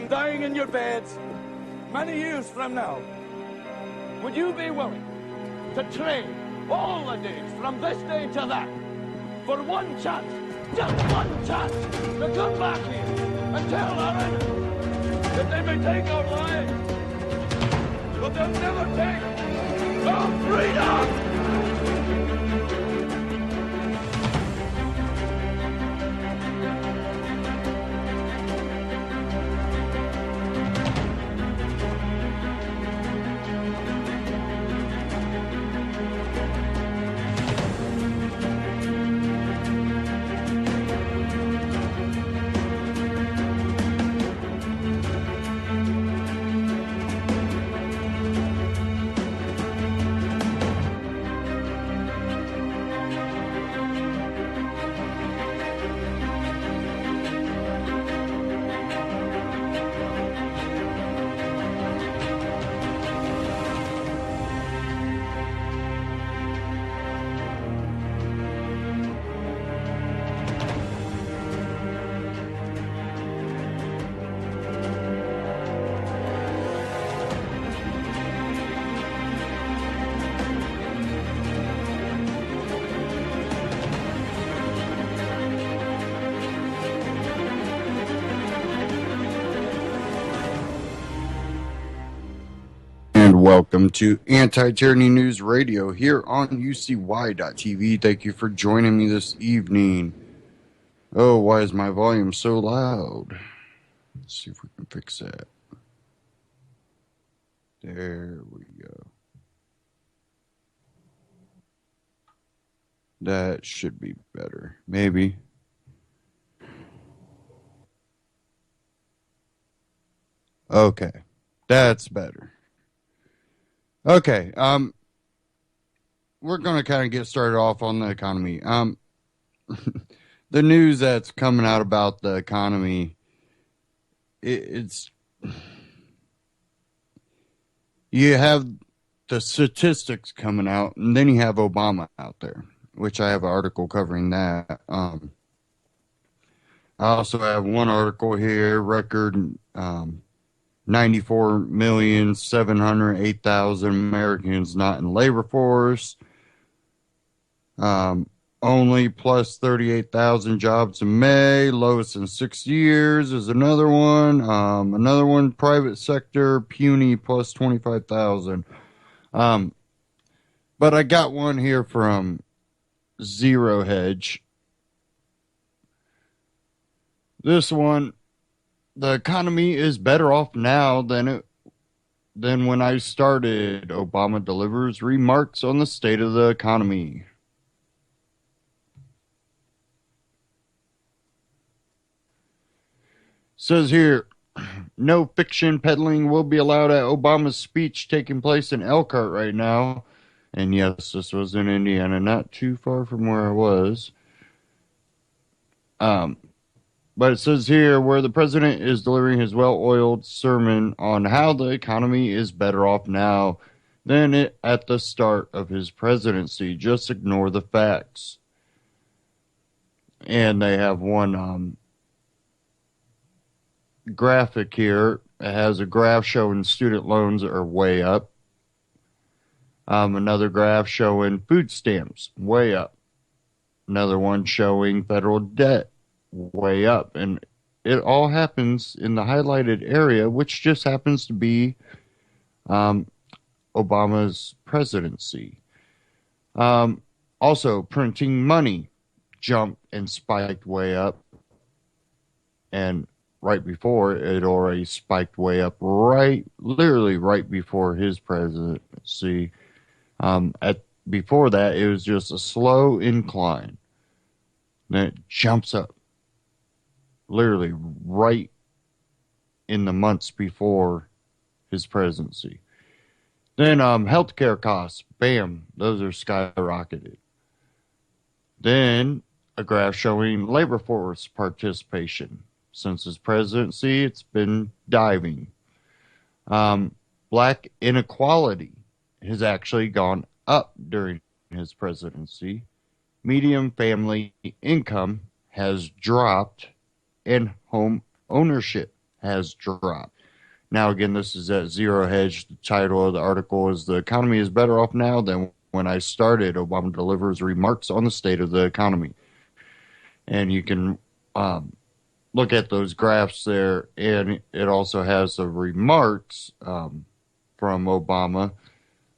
and dying in your beds many years from now, would you be willing to trade all the days from this day to that for one chance, just one chance, to come back here and tell our enemies that they may take our lives, but they'll never take our freedom! Welcome to Anti-Tyranny News Radio here on UCY.tv. Thank you for joining me this evening. Oh, why is my volume so loud? Let's see if we can fix that. There we go. That should be better. Maybe. Okay. That's better. Okay, we're going to kind of get started off on the economy. The news that's coming out about the economy, it's you have the statistics coming out, and then you have Obama out there, which I have an article covering that. I also have one article here, record 94,708,000 Americans not in labor force. Only plus 38,000 jobs in May, lowest in 6 years is another one. Another one, private sector, puny, plus 25,000. But I got one here from Zero Hedge. This one, the economy is better off now than when I started. Obama delivers remarks on the state of the economy. Says here, no fiction peddling will be allowed at Obama's speech taking place in Elkhart right now. And yes, this was in Indiana, not too far from where I was. But it says here where the president is delivering his well-oiled sermon on how the economy is better off now than it at the start of his presidency. Just ignore the facts. And they have one graphic here. It has a graph showing student loans are way up. Another graph showing food stamps way up. Another one showing federal debt way up, and it all happens in the highlighted area, which just happens to be Obama's presidency. Also, printing money jumped and spiked way up, and right before it already spiked way up, literally right before his presidency. Before that, it was just a slow incline. Then it jumps up. Literally right in the months before his presidency. Then healthcare costs, bam, those are skyrocketed. Then a graph showing labor force participation. Since his presidency, it's been diving. Black inequality has actually gone up during his presidency. Median family income has dropped, and home ownership has dropped. Now, again, this is at Zero Hedge. The title of the article is "The Economy is Better Off Now Than When I Started. Obama Delivers Remarks on the State of the Economy." And you can look at those graphs there, and it also has the remarks from Obama,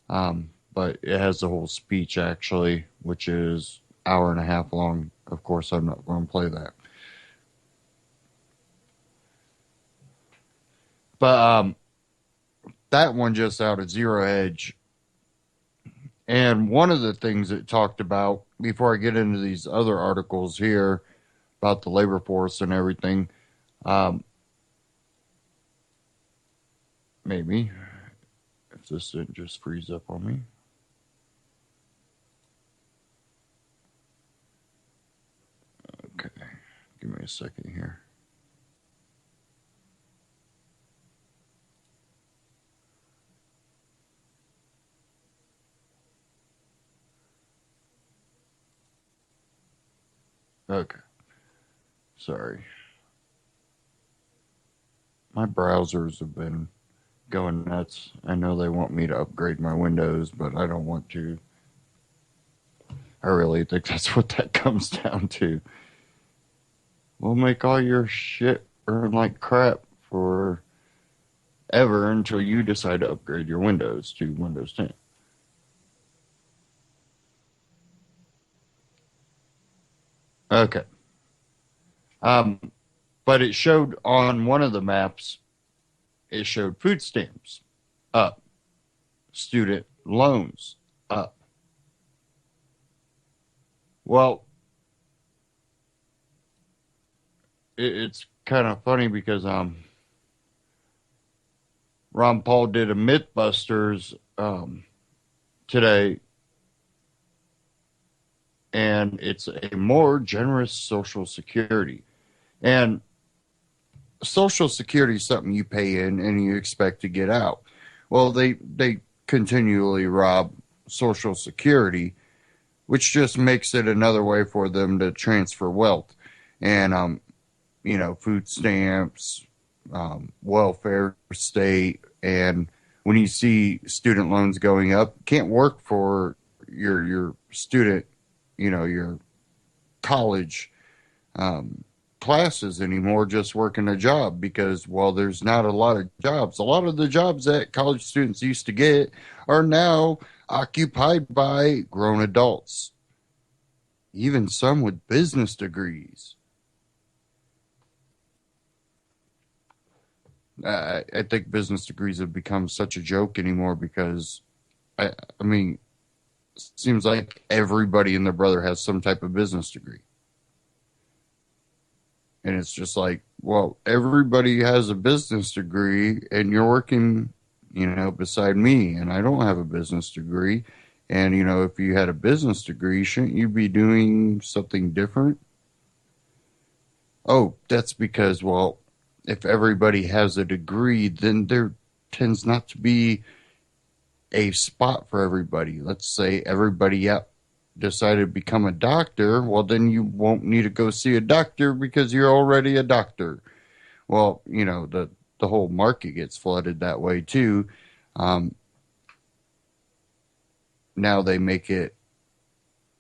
but it has the whole speech, actually, which is hour and a half long. Of course, I'm not going to play that. But that one just out at Zero Hedge. And one of the things it talked about, before I get into these other articles here about the labor force and everything, maybe, if this didn't just freeze up on me. Okay, give me a second here. Okay. Sorry. My browsers have been going nuts. I know they want me to upgrade my Windows, but I don't want to. I really think that's what that comes down to. We'll make all your shit burn like crap for ever until you decide to upgrade your Windows to Windows 10. Okay. Um, but it showed on one of the maps, it showed food stamps up, student loans up. Well, it's kind of funny because Ron Paul did a MythBusters today, and it's a more generous Social Security. And Social Security is something you pay in and you expect to get out. Well, they continually rob Social Security, which just makes it another way for them to transfer wealth. And food stamps, welfare state, and when you see student loans going up, can't work for your student, your college classes anymore, just working a job because, well, there's not a lot of jobs. A lot of the jobs that college students used to get are now occupied by grown adults, even some with business degrees. I think business degrees have become such a joke anymore because, I mean, it seems like everybody and their brother has some type of business degree. And it's just like, well, everybody has a business degree and you're working, beside me, and I don't have a business degree. And, if you had a business degree, shouldn't you be doing something different? Oh, that's because, well, if everybody has a degree, then there tends not to be a spot for everybody. Let's say everybody decided to become a doctor. Well, then you won't need to go see a doctor because you're already a doctor. Well, the whole market gets flooded that way too. Now they make it,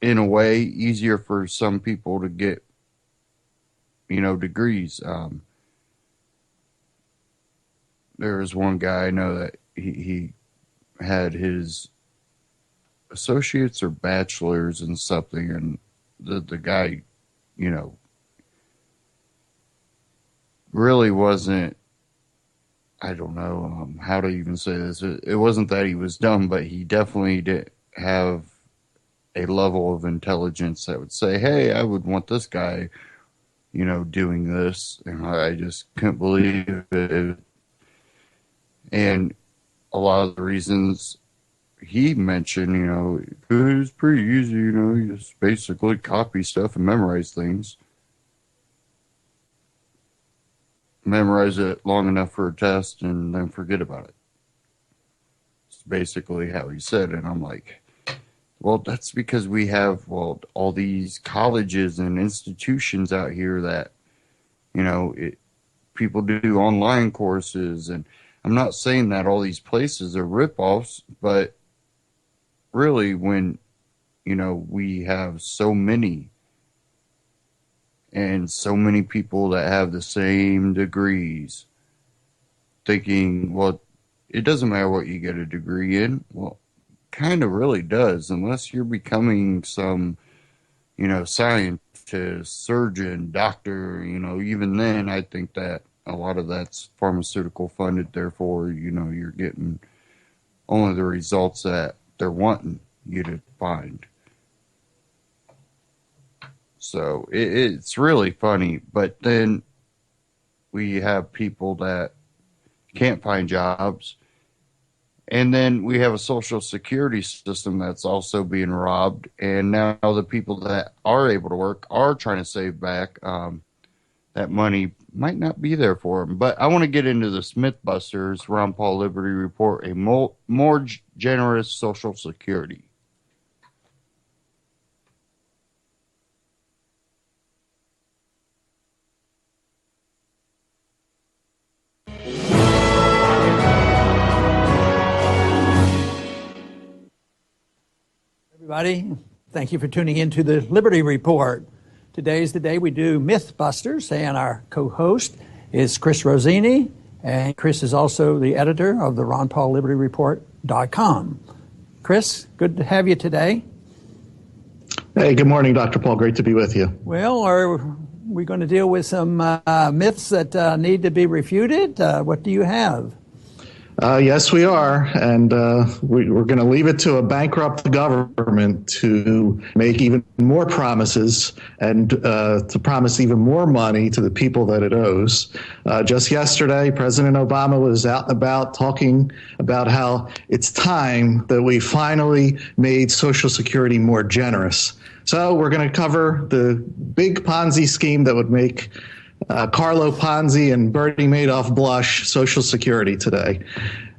in a way, easier for some people to get, degrees. There was one guy I know that he had his associates or bachelors in something, and the guy, really wasn't, I don't know how to even say this. It wasn't that he was dumb, but he definitely didn't have a level of intelligence that would say, hey, I would want this guy, doing this. And I just couldn't believe it. And a lot of the reasons he mentioned, it was pretty easy, you just basically copy stuff and memorize things. Memorize it long enough for a test and then forget about it. It's basically how he said it. And I'm like, well, that's because we have, all these colleges and institutions out here that, people do online courses. And I'm not saying that all these places are ripoffs, but really when, we have so many and so many people that have the same degrees thinking, well, it doesn't matter what you get a degree in. Well, kind of really does, unless you're becoming some, scientist, surgeon, doctor, even then I think that a lot of that's pharmaceutical funded. Therefore, you're getting only the results that they're wanting you to find. So it's really funny. But then we have people that can't find jobs. And then we have a social security system that's also being robbed. And now the people that are able to work are trying to save back. That money might not be there for them. But I want to get into the Mythbusters, Ron Paul Liberty Report, a more generous social security. Everybody, thank you for tuning in to the Liberty Report. Today is the day we do Mythbusters, and our co-host is Chris Rossini, and Chris is also the editor of the RonPaulLibertyReport.com. Chris, good to have you today. Hey, good morning, Dr. Paul. Great to be with you. Well, are we going to deal with some myths that need to be refuted? What do you have? Yes, we are. And we're going to leave it to a bankrupt government to make even more promises and to promise even more money to the people that it owes. Just yesterday, President Obama was out and about talking about how it's time that we finally made Social Security more generous. So we're going to cover the big Ponzi scheme that would make Carlo Ponzi and Bernie Madoff blush Social Security today.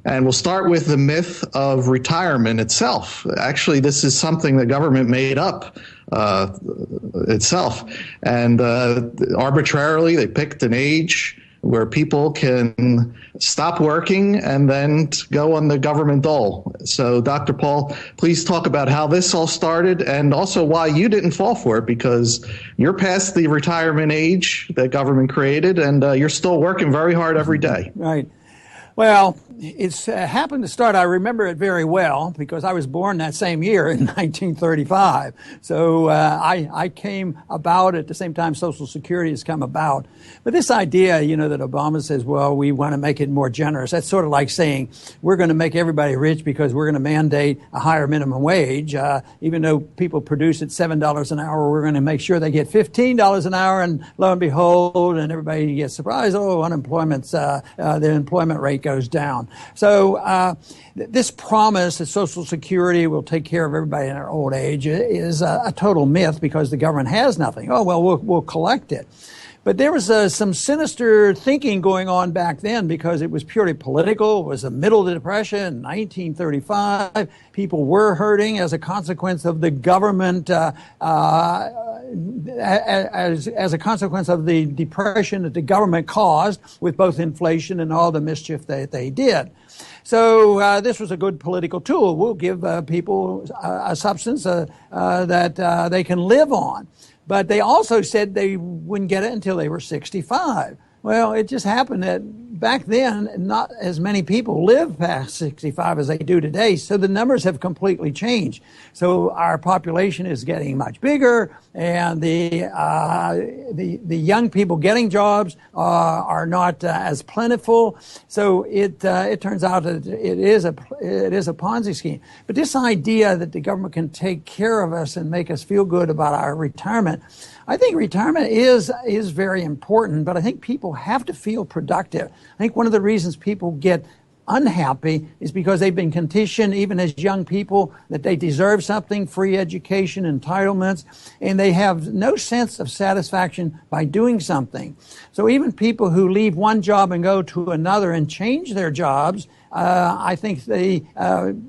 And we'll start with the myth of retirement itself. Actually, this is something the government made up itself. And arbitrarily, they picked an age where people can stop working and then go on the government dole. So, Dr. Paul, please talk about how this all started and also why you didn't fall for it, because you're past the retirement age that government created and you're still working very hard every day. Right. Well, it's happened to start, I remember it very well because I was born that same year in 1935. So I came about at the same time Social Security has come about. But this idea, that Obama says, well, we want to make it more generous. That's sort of like saying we're going to make everybody rich because we're going to mandate a higher minimum wage. Even though people produce at $7 an hour, we're going to make sure they get $15 an hour. And lo and behold, and everybody gets surprised, unemployment's, the employment rate goes down. So this promise that Social Security will take care of everybody in their old age is a total myth because the government has nothing. Oh, well, we'll collect it. But there was some sinister thinking going on back then because it was purely political. It was the middle of the Depression, 1935. People were hurting as a consequence of the government, as a consequence of the depression that the government caused with both inflation and all the mischief that they did. So this was a good political tool. We'll give people a substance that they can live on. But they also said they wouldn't get it until they were 65. Well, it just happened that back then, not as many people lived past 65 as they do today, so the numbers have completely changed. So our population is getting much bigger, and the young people getting jobs are not as plentiful. So it turns out that it is a Ponzi scheme. But this idea that the government can take care of us and make us feel good about our retirement, I think retirement is very important, but I think people have to feel productive. I think one of the reasons people get unhappy is because they've been conditioned, even as young people, that they deserve something, free education, entitlements, and they have no sense of satisfaction by doing something. So even people who leave one job and go to another and change their jobs, I think they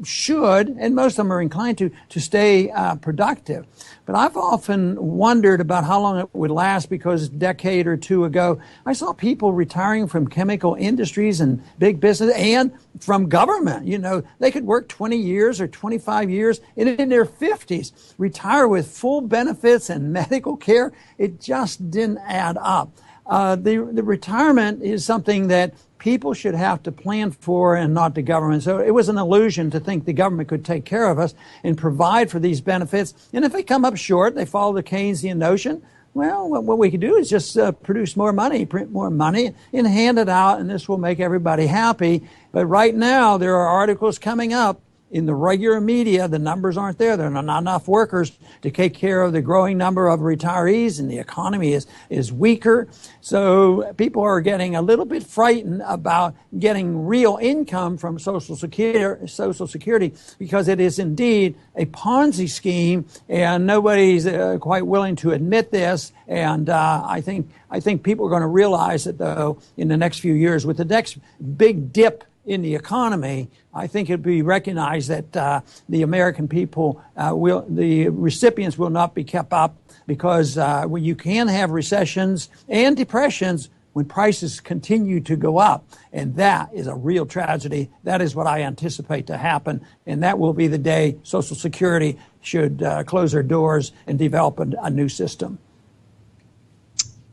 should, and most of them are inclined to stay productive. But I've often wondered about how long it would last, because a decade or two ago, I saw people retiring from chemical industries and big business and from government. You know, they could work 20 years or 25 years and in their 50s, retire with full benefits and medical care. It just didn't add up. The retirement is something that people should have to plan for and not the government. So it was an illusion to think the government could take care of us and provide for these benefits. And if they come up short, they follow the Keynesian notion. Well, what we could do is just produce more money, print more money, and hand it out, and this will make everybody happy. But right now, there are articles coming up in the regular media. The numbers aren't there. There are not enough workers to take care of the growing number of retirees, and the economy is weaker. So people are getting a little bit frightened about getting real income from Social Security, because it is indeed a Ponzi scheme, and nobody's quite willing to admit this. And I think people are going to realize it, though, in the next few years. With the next big dip in the economy, I think it'd be recognized that the American people the recipients will not be kept up, because when you can have recessions and depressions when prices continue to go up, and that is a real tragedy. That is what I anticipate to happen, and that will be the day Social Security should close their doors and develop a new system.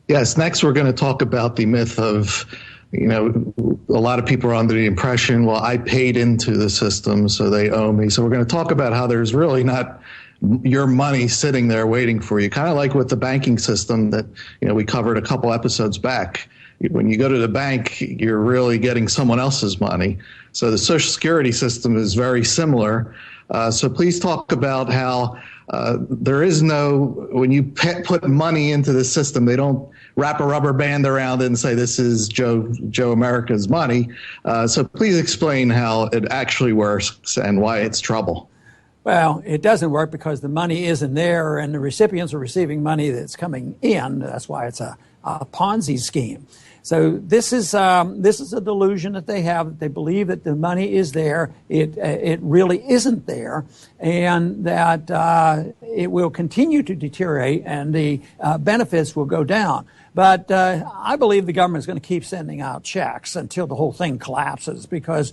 Yes, next we're going to talk about the myth of, a lot of people are under the impression, well, I paid into the system, so they owe me. So we're going to talk about how there's really not your money sitting there waiting for you, kind of like with the banking system that, we covered a couple episodes back. When you go to the bank, you're really getting someone else's money. So the Social Security system is very similar. So please talk about how there is no, when you put money into the system, they don't wrap a rubber band around it and say, this is Joe America's money. So please explain how it actually works and why it's trouble. Well, it doesn't work because the money isn't there, and the recipients are receiving money that's coming in. That's why it's a Ponzi scheme. So this is a delusion that they have. They believe that the money is there. It really isn't there, and that it will continue to deteriorate, and the benefits will go down. But I believe the government is going to keep sending out checks until the whole thing collapses, because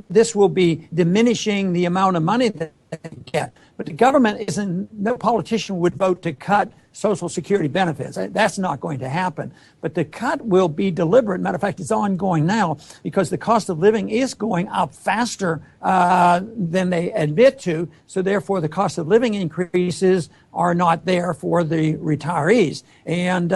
this will be diminishing the amount of money that they get. But the government no politician would vote to cut Social Security benefits. That's not going to happen. But the cut will be deliberate. Matter of fact, it's ongoing now, because the cost of living is going up faster than they admit to. So therefore, the cost of living increases are not there for the retirees. And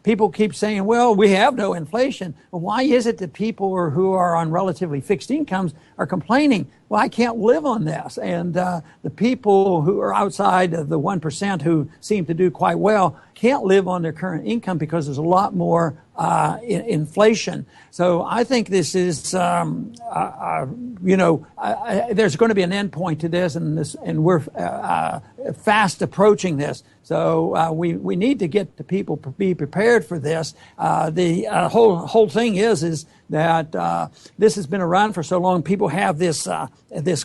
people keep saying, well, we have no inflation. Well, why is it that people who are on relatively fixed incomes are complaining? Well, I can't live on this. And the people who are outside of the 1% who seem to do quite well can't live on their current income, because there's a lot more inflation. So I think this is, there's going to be an end point to this, and we're fast approaching this. So we need to get the people be prepared for this. The whole thing is that this has been around for so long. People have this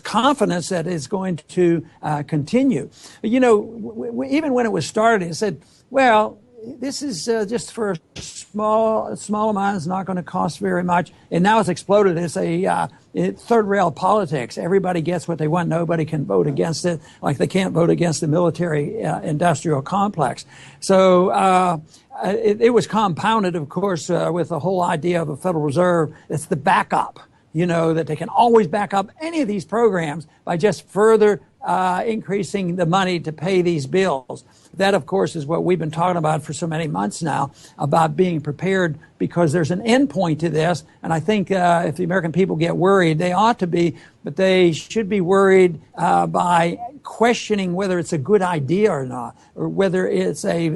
confidence that it's going to continue. Even when it was started, it said, well, this is just for a small amount. It's not going to cost very much. And now it's exploded. It's third rail politics. Everybody gets what they want. Nobody can vote against it, like they can't vote against the military industrial complex. So it was compounded, of course, with the whole idea of a Federal Reserve. It's the backup, that they can always back up any of these programs by just further increasing the money to pay these bills. That, of course, is what we've been talking about for so many months now, about being prepared, because there's an end point to this. And I think if the American people get worried, they ought to be, but they should be worried by questioning whether it's a good idea or not, or whether it's a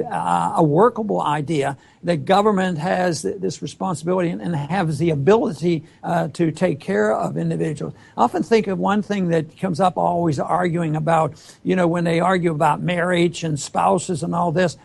workable idea. The government has this responsibility and has the ability to take care of individuals. I often think of one thing that comes up always arguing about, when they argue about marriage and spouses and all this.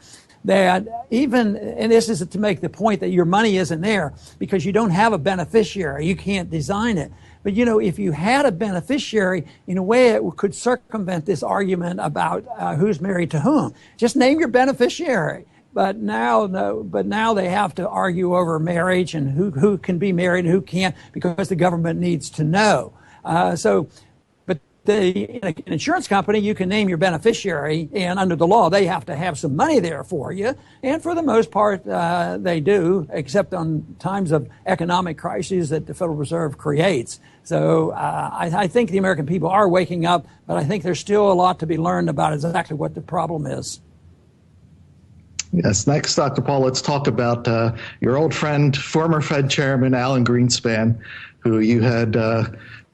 that even, and this is to make the point that your money isn't there because you don't have a beneficiary. You can't design it. But, you know, if you had a beneficiary, in a way it could circumvent this argument about who's married to whom. Just name your beneficiary. But now, no, but now they have to argue over marriage and who can be married and who can't because the government needs to know. In an insurance company, you can name your beneficiary, and under the law, they have to have some money there for you. And for the most part, they do, except on times of economic crises that the Federal Reserve creates. So I think the American people are waking up, but I think there's still a lot to be learned about exactly what the problem is. Yes. Next, Dr. Paul, let's talk about your old friend, former Fed Chairman Alan Greenspan, who you had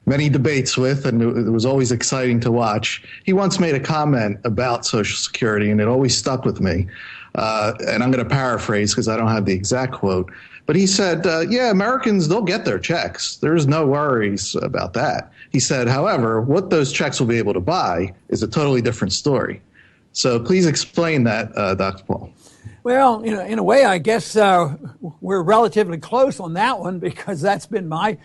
many debates with, and it was always exciting to watch. He once made a comment about Social Security, and it always stuck with me. And I'm going to paraphrase because I don't have the exact quote. But he said, yeah, Americans, they'll get their checks. There's no worries about that. He said, however, what those checks will be able to buy is a totally different story. So please explain that, Dr. Paul. Well, you know, in a way, I guess we're relatively close on that one because that's been my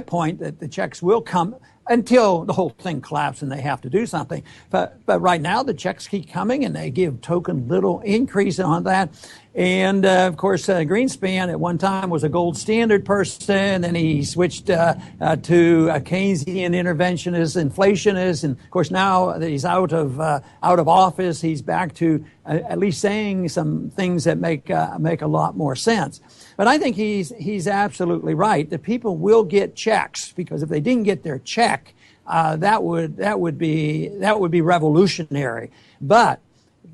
point, that the checks will come until the whole thing collapses and they have to do something. But right now, the checks keep coming and they give token little increase on that. And, of course, Greenspan at one time was a gold standard person, then he switched to a Keynesian interventionist, inflationist, and, of course, now that he's out of office, he's back to at least saying some things that make a lot more sense. But I think he's absolutely right. The people will get checks because if they didn't get their check, that would be revolutionary. But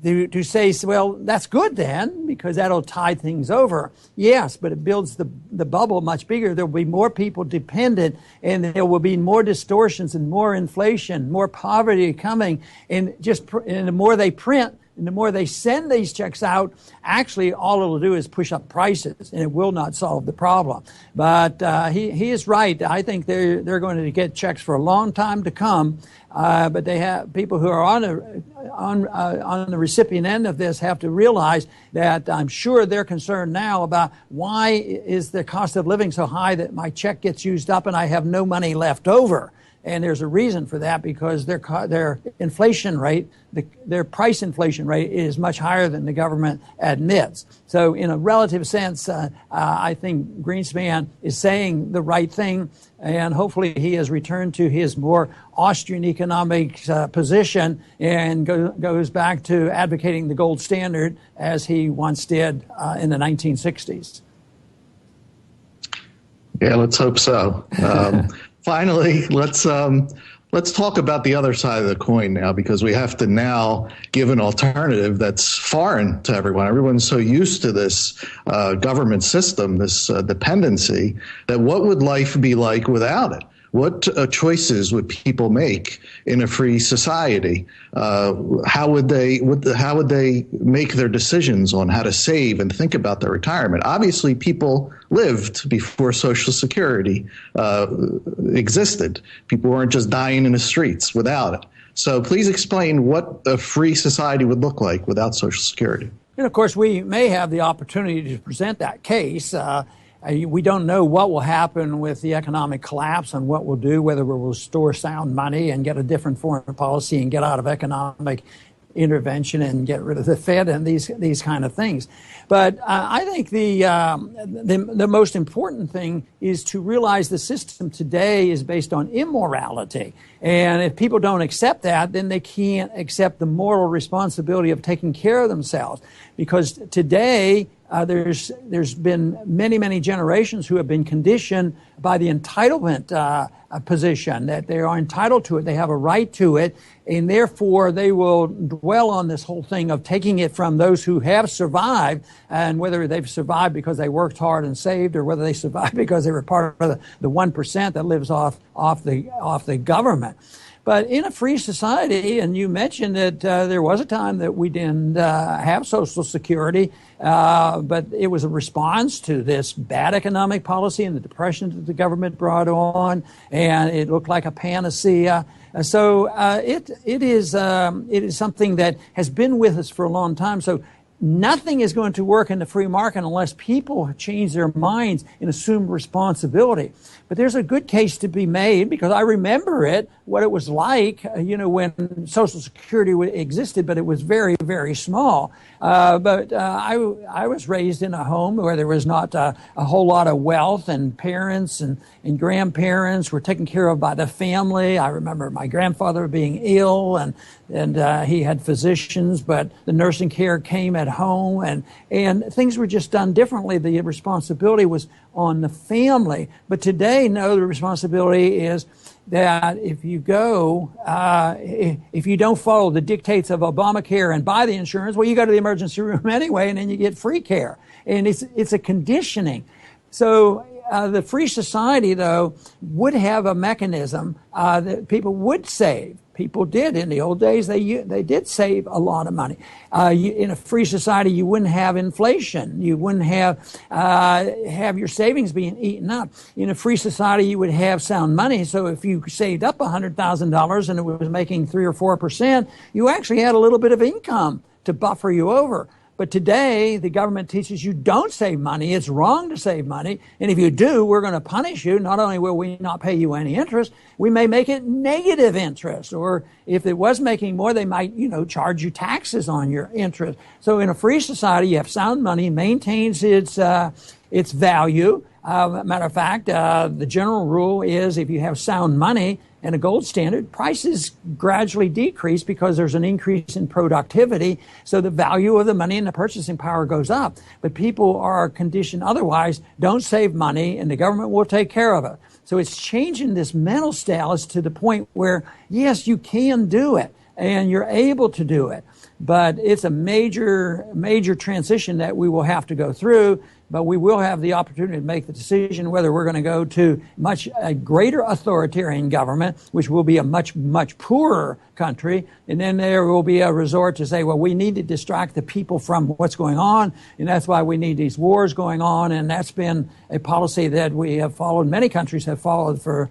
to say, well, that's good then, because that'll tide things over. Yes, but it builds the bubble much bigger. There will be more people dependent, and there will be more distortions and more inflation, more poverty coming. And the more they print, and the more they send these checks out, actually all it'll do is push up prices, and it will not solve the problem. But he is right. I think they're going to get checks for a long time to come. But they have people who are on the recipient end of this have to realize that I'm sure they're concerned now about why is the cost of living so high that my check gets used up and I have no money left over. And there's a reason for that because their inflation rate, their price inflation rate is much higher than the government admits. So in a relative sense, I think Greenspan is saying the right thing, and hopefully he has returned to his more Austrian economic position and goes back to advocating the gold standard as he once did in the 1960s. Yeah, let's hope so. Finally, let's talk about the other side of the coin now, because we have to now give an alternative that's foreign to everyone. Everyone's so used to this government system, this dependency, that what would life be like without it? What choices would people make in a free society? How would they make their decisions on how to save and think about their retirement? Obviously, people lived before Social Security existed. People weren't just dying in the streets without it. So please explain what a free society would look like without Social Security. And of course, we may have the opportunity to present that case. We don't know what will happen with the economic collapse and what we'll do, whether we'll restore sound money and get a different foreign policy and get out of economic intervention and get rid of the Fed and these kind of things. But I think the most important thing is to realize the system today is based on immorality. And if people don't accept that, then they can't accept the moral responsibility of taking care of themselves. Because today, there's been many generations who have been conditioned by the entitlement position, that they are entitled to it, they have a right to it, and therefore they will dwell on this whole thing of taking it from those who have survived, and whether they've survived because they worked hard and saved, or whether they survived because they were part of the 1% that lives off the government. But in a free society, and you mentioned that there was a time that we didn't have Social Security, but it was a response to this bad economic policy and the depression that the government brought on, and it looked like a panacea. So it is something that has been with us for a long time. So nothing is going to work in the free market unless people change their minds and assume responsibility. But there's a good case to be made, because I remember what it was like, when Social Security existed, but it was very, very small. But I was raised in a home where there was not a whole lot of wealth, and parents and grandparents were taken care of by the family. I remember my grandfather being ill, and he had physicians, but the nursing care came at home, and things were just done differently. The responsibility was on the family. But today, no, the responsibility is that if you don't follow the dictates of Obamacare and buy the insurance, well, you go to the emergency room anyway, and then you get free care. And it's a conditioning. So the free society, though, would have a mechanism that people would save. People did in the old days. They did save a lot of money. In a free society, you wouldn't have inflation. You wouldn't have your savings being eaten up. In a free society, you would have sound money. So if you saved up $100,000 and it was making 3 or 4%, you actually had a little bit of income to buffer you over. But today, the government teaches you don't save money. It's wrong to save money. And if you do, we're going to punish you. Not only will we not pay you any interest, we may make it negative interest. Or if it was making more, they might, charge you taxes on your interest. So in a free society, you have sound money, maintains its value. Matter of fact, the general rule is if you have sound money and a gold standard, prices gradually decrease because there's an increase in productivity. So the value of the money and the purchasing power goes up. But people are conditioned otherwise. Don't save money and the government will take care of it. So it's changing this mental status to the point where, yes, you can do it and you're able to do it. But it's a major, major transition that we will have to go through. But we will have the opportunity to make the decision whether we're going to go to a greater authoritarian government, which will be a much, much poorer country. And then there will be a resort to say, well, we need to distract the people from what's going on. And that's why we need these wars going on. And that's been a policy that we have followed, many countries have followed for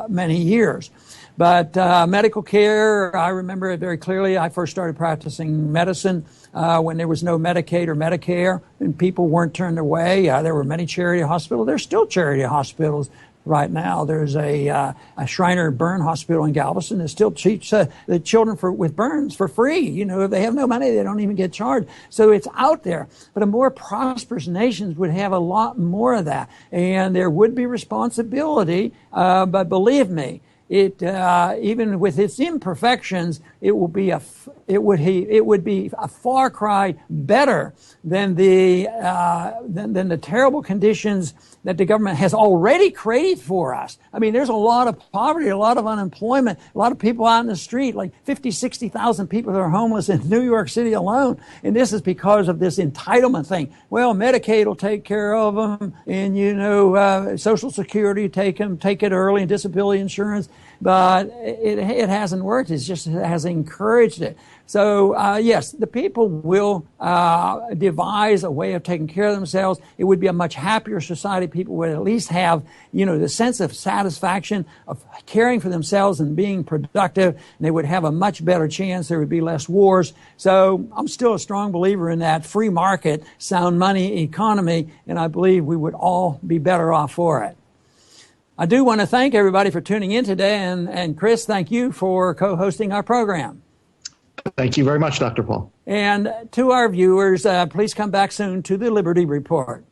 many years. But medical care, I remember it very clearly. I first started practicing medicine when there was no Medicaid or Medicare, and people weren't turned away. There were many charity hospitals. There's still charity hospitals right now. There's a Shriner Burn Hospital in Galveston that still treats the children with burns for free. If they have no money, they don't even get charged. So it's out there. But a more prosperous nations would have a lot more of that, and there would be responsibility. But believe me, it even with its imperfections, it would be a far cry better than the terrible conditions that the government has already created for us. I mean, there's a lot of poverty, a lot of unemployment, a lot of people out in the street, like 50, 60,000 people that are homeless in New York City alone. And this is because of this entitlement thing. Well, Medicaid will take care of them, and Social Security take it early, and disability insurance. But it hasn't worked. It just has encouraged it. So, yes, the people will devise a way of taking care of themselves. It would be a much happier society. People would at least have, the sense of satisfaction of caring for themselves and being productive. And they would have a much better chance. There would be less wars. So I'm still a strong believer in that free market, sound money economy, and I believe we would all be better off for it. I do want to thank everybody for tuning in today. And Chris, thank you for co-hosting our program. Thank you very much, Dr. Paul. And to our viewers, please come back soon to the Liberty Report.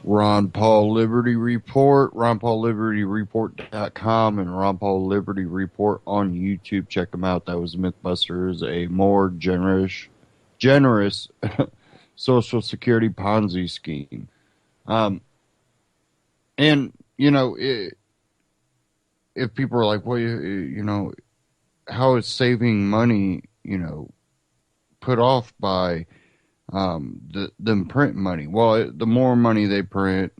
Ron Paul Liberty Report, RonPaulLibertyReport.com, and Ron Paul Liberty Report on YouTube. Check them out. That was Mythbusters, a more generous Social Security Ponzi scheme. If people are like, well, how is saving money, put off by them print money? Well, the more money they print,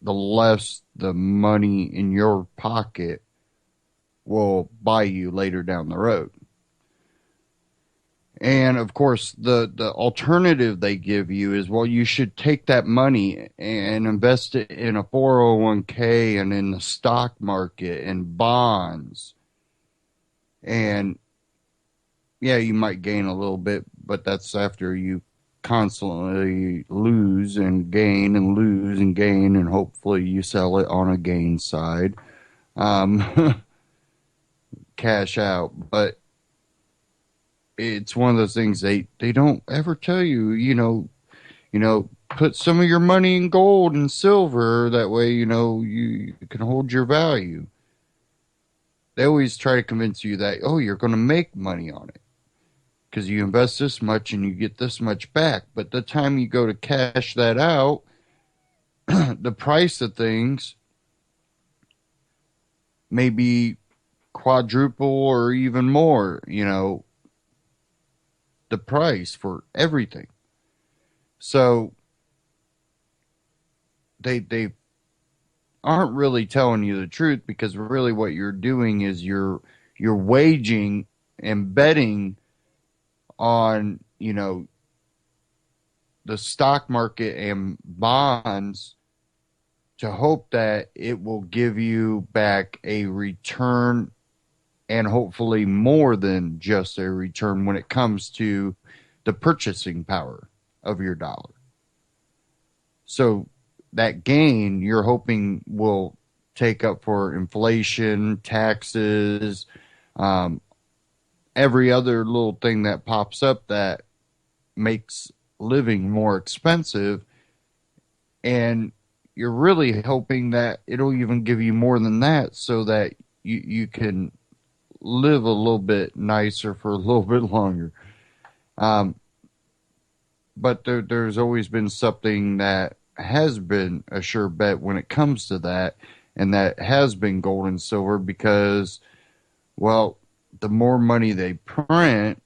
the less the money in your pocket will buy you later down the road. And, of course, the alternative they give you is, well, you should take that money and invest it in a 401k and in the stock market and bonds. And yeah, you might gain a little bit, but that's after you constantly lose and gain and lose and gain, and hopefully you sell it on a gain side. Cash out. But it's one of those things they don't ever tell you, put some of your money in gold and silver. That way, you can hold your value. They always try to convince you that, oh, you're going to make money on it because you invest this much and you get this much back. But the time you go to cash that out, the price of things may be quadruple or even more, the price for everything. So they aren't really telling you the truth, because really what you're doing is you're waging and betting on, the stock market and bonds to hope that it will give you back a return, and hopefully more than just a return when it comes to the purchasing power of your dollar. So that gain you're hoping will take up for inflation, taxes, every other little thing that pops up that makes living more expensive. And you're really hoping that it'll even give you more than that, so that you can live a little bit nicer for a little bit longer. But there's always been something that has been a sure bet when it comes to that, and that has been gold and silver, because, well, the more money they print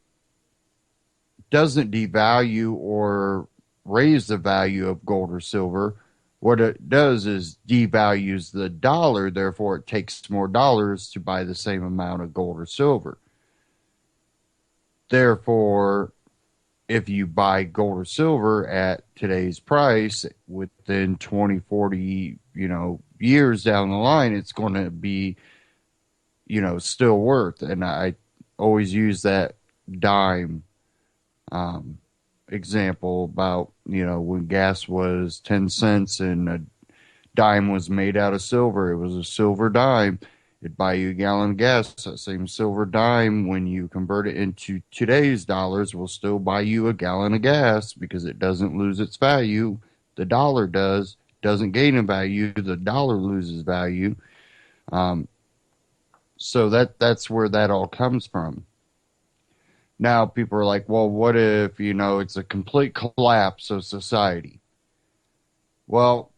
doesn't devalue or raise the value of gold or silver. What it does is devalues the dollar, therefore it takes more dollars to buy the same amount of gold or silver. Therefore, if you buy gold or silver at today's price, within 20, 40, years down the line, it's going to be, still worth. And I always use that dime example about, when gas was 10 cents and a dime was made out of silver. It was a silver dime. It'd buy you a gallon of gas. That same silver dime, when you convert it into today's dollars, will still buy you a gallon of gas, because it doesn't lose its value. The dollar doesn't gain in value. The dollar loses value. So that's where that all comes from. Now people are like, well, what if, it's a complete collapse of society? Well,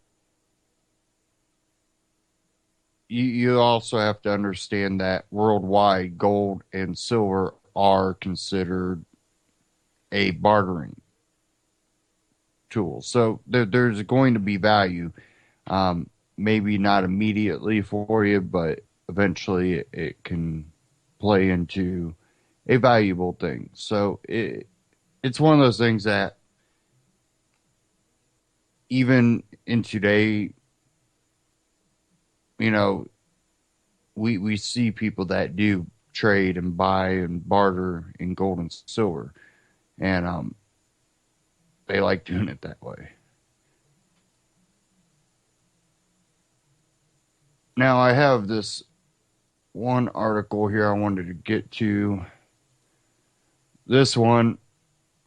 you also have to understand that worldwide, gold and silver are considered a bartering tool. So there's going to be value. Maybe not immediately for you, but eventually it can play into a valuable thing. So it's one of those things that even in today, we see people that do trade and buy and barter in gold and silver, and they like doing it that way. Now I have this one article here I wanted to get to. This one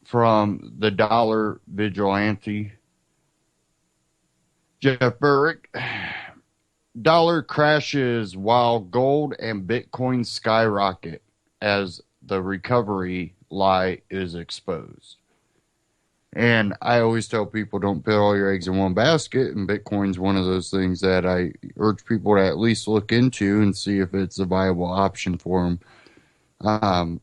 from the Dollar Vigilante. Jeff Burrick. Dollar crashes while gold and Bitcoin skyrocket as the recovery lie is exposed. And I always tell people, don't put all your eggs in one basket. And Bitcoin's one of those things that I urge people to at least look into and see if it's a viable option for them.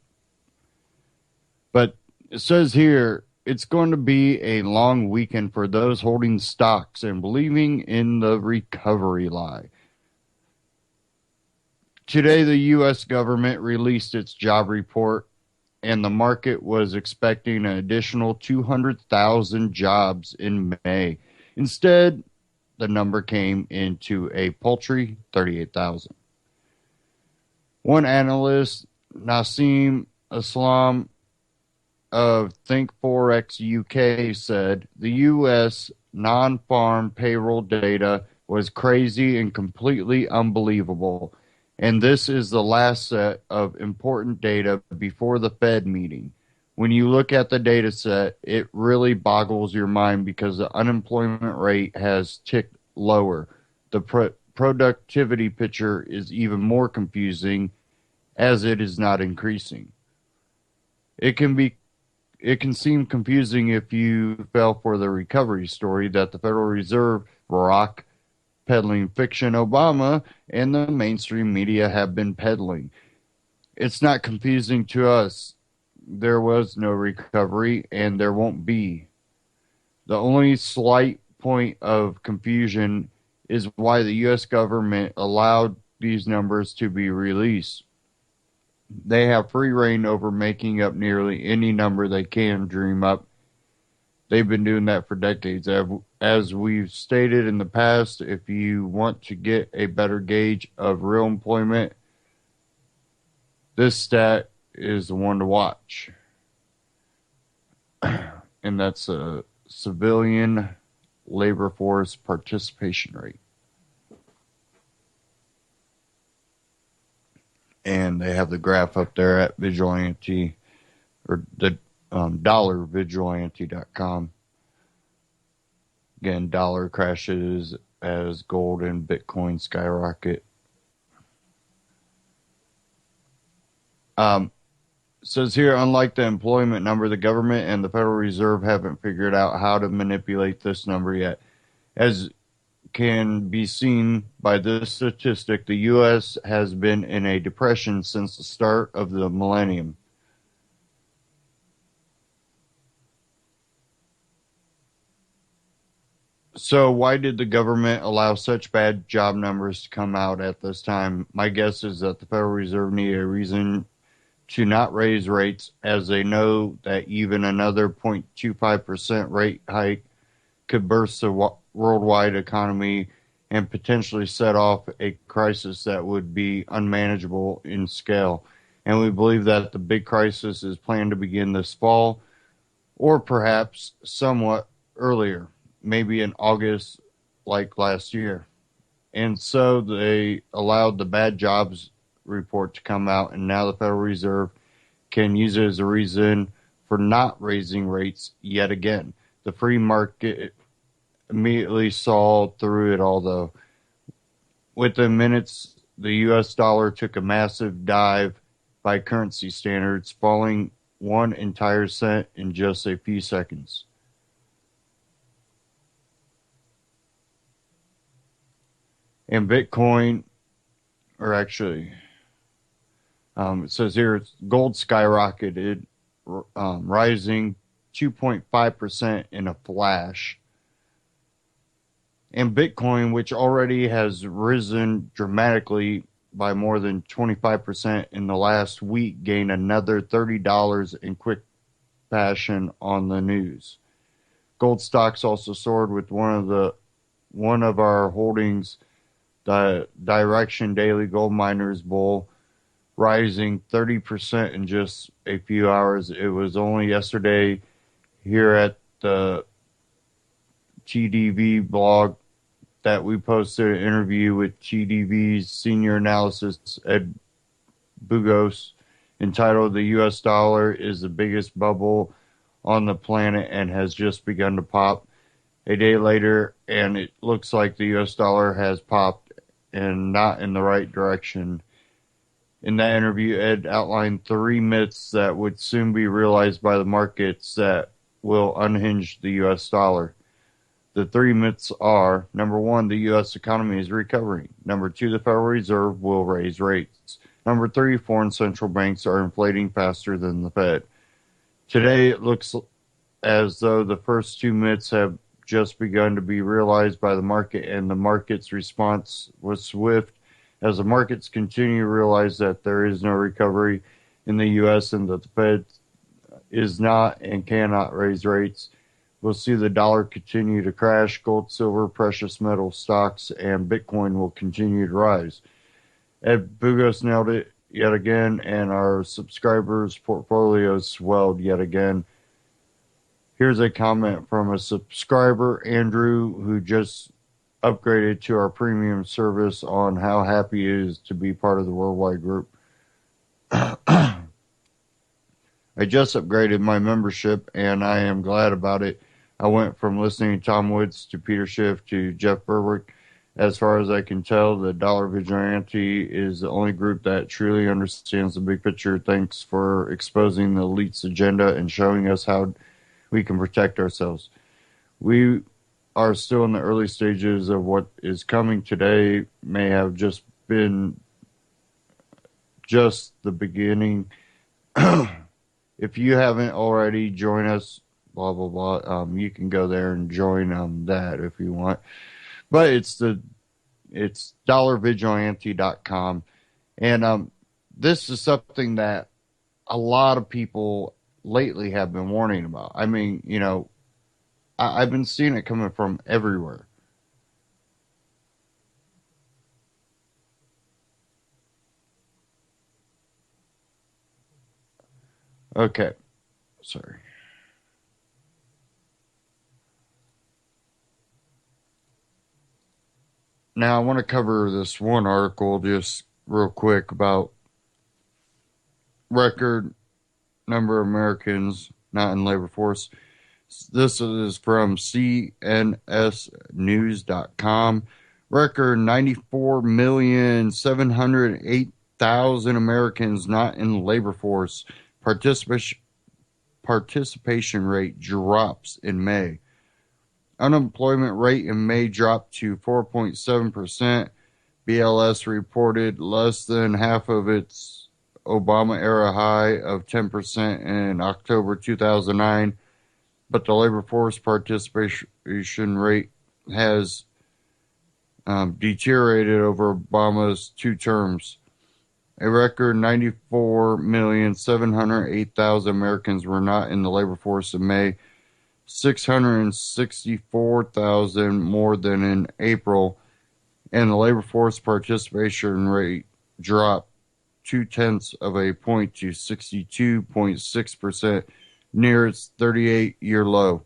But it says here, it's going to be a long weekend for those holding stocks and believing in the recovery lie. Today, the U.S. government released its job report, and the market was expecting an additional 200,000 jobs in May. Instead, the number came into a paltry 38,000. One analyst Nassim Islam of Think Forex UK said the U.S. non-farm payroll data was crazy and completely unbelievable, and this is the last set of important data before the Fed meeting. When you look at the data set, it really boggles your mind because the unemployment rate has ticked lower. The productivity picture is even more confusing as it is not increasing. It can be it can seem confusing if you fell for the recovery story that the Federal Reserve, rock peddling fiction Obama, and the mainstream media have been peddling. It's not confusing to us. There was no recovery, and there won't be. The only slight point of confusion is why the U.S. government allowed these numbers to be released. They have free reign over making up nearly any number they can dream up. They've been doing that for decades. As we've stated in the past, if you want to get a better gauge of real employment, this stat is the one to watch. And that's a civilian labor force participation rate. And they have the graph up there at Vigilante, or the dollarvigilante.com. Again, dollar crashes as gold and Bitcoin skyrocket. Says here, unlike the employment number, the government and the Federal Reserve haven't figured out how to manipulate this number yet. As can be seen by this statistic, the U.S. has been in a depression since the start of the millennium. So why did the government allow such bad job numbers to come out at this time? My guess is that the Federal Reserve needed a reason to not raise rates, as they know that even another 0.25% rate hike could burst the worldwide economy and potentially set off a crisis that would be unmanageable in scale. And we believe that the big crisis is planned to begin this fall, or perhaps somewhat earlier, maybe in August like last year. And so they allowed the bad jobs report to come out, and now the Federal Reserve can use it as a reason for not raising rates yet again. The free market immediately saw through it all, though. Within minutes, the U.S. dollar took a massive dive by currency standards, falling 1 entire cent in just a few seconds. And Bitcoin, or actually, it says here, gold skyrocketed, rising 2.5% in a flash. And Bitcoin, which already has risen dramatically by more than 25% in the last week, gained another $30 in quick fashion on the news. Gold stocks also soared, with one of our holdings, the Direction Daily Gold Miners Bull, rising 30% in just a few hours. It was only yesterday here at the TDV blog that we posted an interview with TDV's senior analyst Ed Bugos entitled "The U.S. Dollar is the Biggest Bubble on the Planet and Has Just Begun to Pop." A day later, and it looks like the U.S. dollar has popped, and not in the right direction. In that interview, Ed outlined 3 myths that would soon be realized by the markets that will unhinge the U.S. dollar. The 3 myths are: number 1, the U.S. economy is recovering. Number 2, the Federal Reserve will raise rates. Number 3, foreign central banks are inflating faster than the Fed. Today, it looks as though the first 2 myths have just begun to be realized by the market, and the market's response was swift. As the markets continue to realize that there is no recovery in the U.S. and that the Fed is not and cannot raise rates, we'll see the dollar continue to crash, gold, silver, precious metal stocks, and Bitcoin will continue to rise. Ed Bugos nailed it. yet again, and our subscribers' portfolios swelled yet again. Here's a comment from a subscriber, Andrew, who just upgraded to our premium service on how happy he is to be part of the worldwide group. I just upgraded my membership and I am glad about it. I went from listening to Tom Woods to Peter Schiff to Jeff Berwick. As far as I can tell, the Dollar Vigilante is the only group that truly understands the big picture. Thanks for exposing the elite's agenda and showing us how we can protect ourselves. We are still in the early stages of what is coming today. May have just been just the beginning. If you haven't already, join us, blah, blah, blah. You can go there and join that if you want. But it's dollarvigilante.com. And this is something that a lot of people lately have been warning about. I mean, you know, I've been seeing it coming from everywhere. Okay. Sorry. Now, I want to cover this one article just real quick about record number of Americans not in labor force. This is from cnsnews.com. Record 94,708,000 Americans not in labor force. Participation rate drops in May. Unemployment rate in May dropped to 4.7%. BLS reported less than half of its Obama-era high of 10% in October 2009, but the labor force participation rate has deteriorated over Obama's two terms. A record 94,708,000 Americans were not in the labor force in May, 664,000 more than in April, and the labor force participation rate dropped 0.2 of a point to 62.6%, near its 38-year low.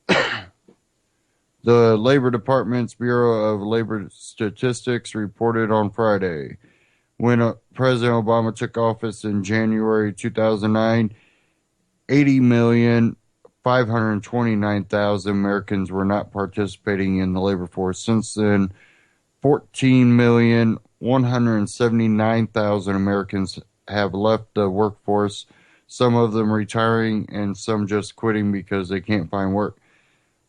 The Labor Department's Bureau of Labor Statistics reported on Friday, when President Obama took office in January 2009, 80,529,000 Americans were not participating in the labor force. Since then, 14,179,000 Americans have left the workforce, some of them retiring and some just quitting because they can't find work.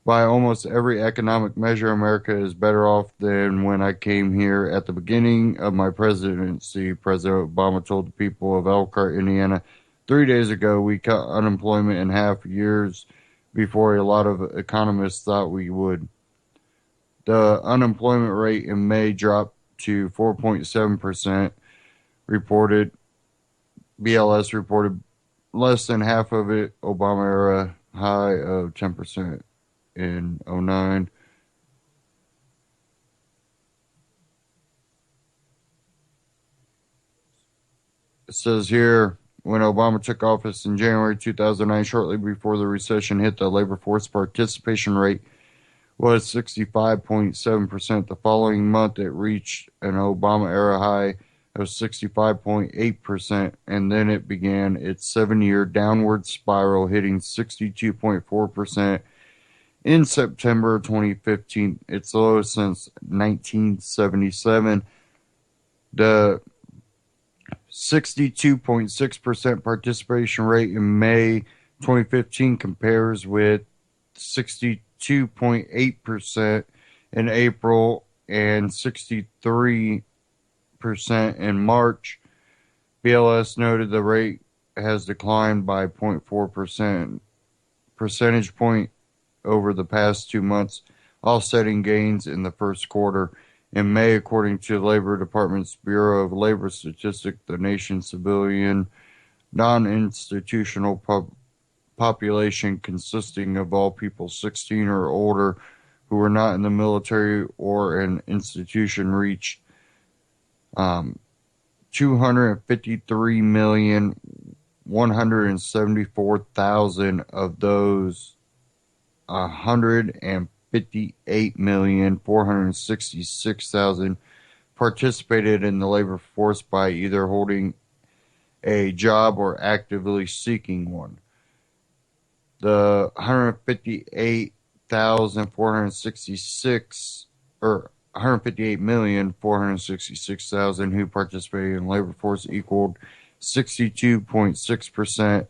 By almost every economic measure, America is better off than when I came here at the beginning of my presidency, President Obama told the people of Elkhart, Indiana. 3 days ago, we cut unemployment in half, years before a lot of economists thought we would. The unemployment rate in May dropped to 4.7%, reported. BLS reported less than half of it Obama-era high of 10% in 2009. It says here, when Obama took office in January 2009, shortly before the recession hit, the labor force participation rate was 65.7%. The following month, it reached an Obama-era high of 65.8%, and then it began its 7-year downward spiral, hitting 62.4% in September 2015, its lowest since 1977. The 62.6% participation rate in May 2015 compares with 62.8% in April and 63% in March. BLS noted the rate has declined by 0.4% percentage point over the past 2 months, offsetting gains in the first quarter. In May, according to the Labor Department's Bureau of Labor Statistics, the nation's civilian, non-institutional population, consisting of all people 16 or older who were not in the military or an institution, reached 253,174,000 of those 158,466,000 participated in the labor force by either holding a job or actively seeking one. The 158,466 or 158,466,000 who participated in the labor force equaled 62.6%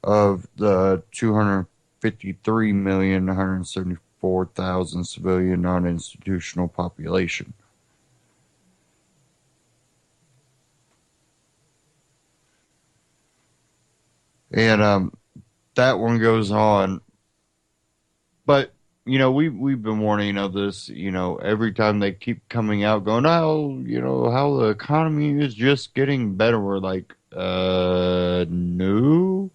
of the 253,174,000 civilian non-institutional population. And that one goes on. But, we've been warning of this, every time they keep coming out going, how the economy is just getting better. We're like, no,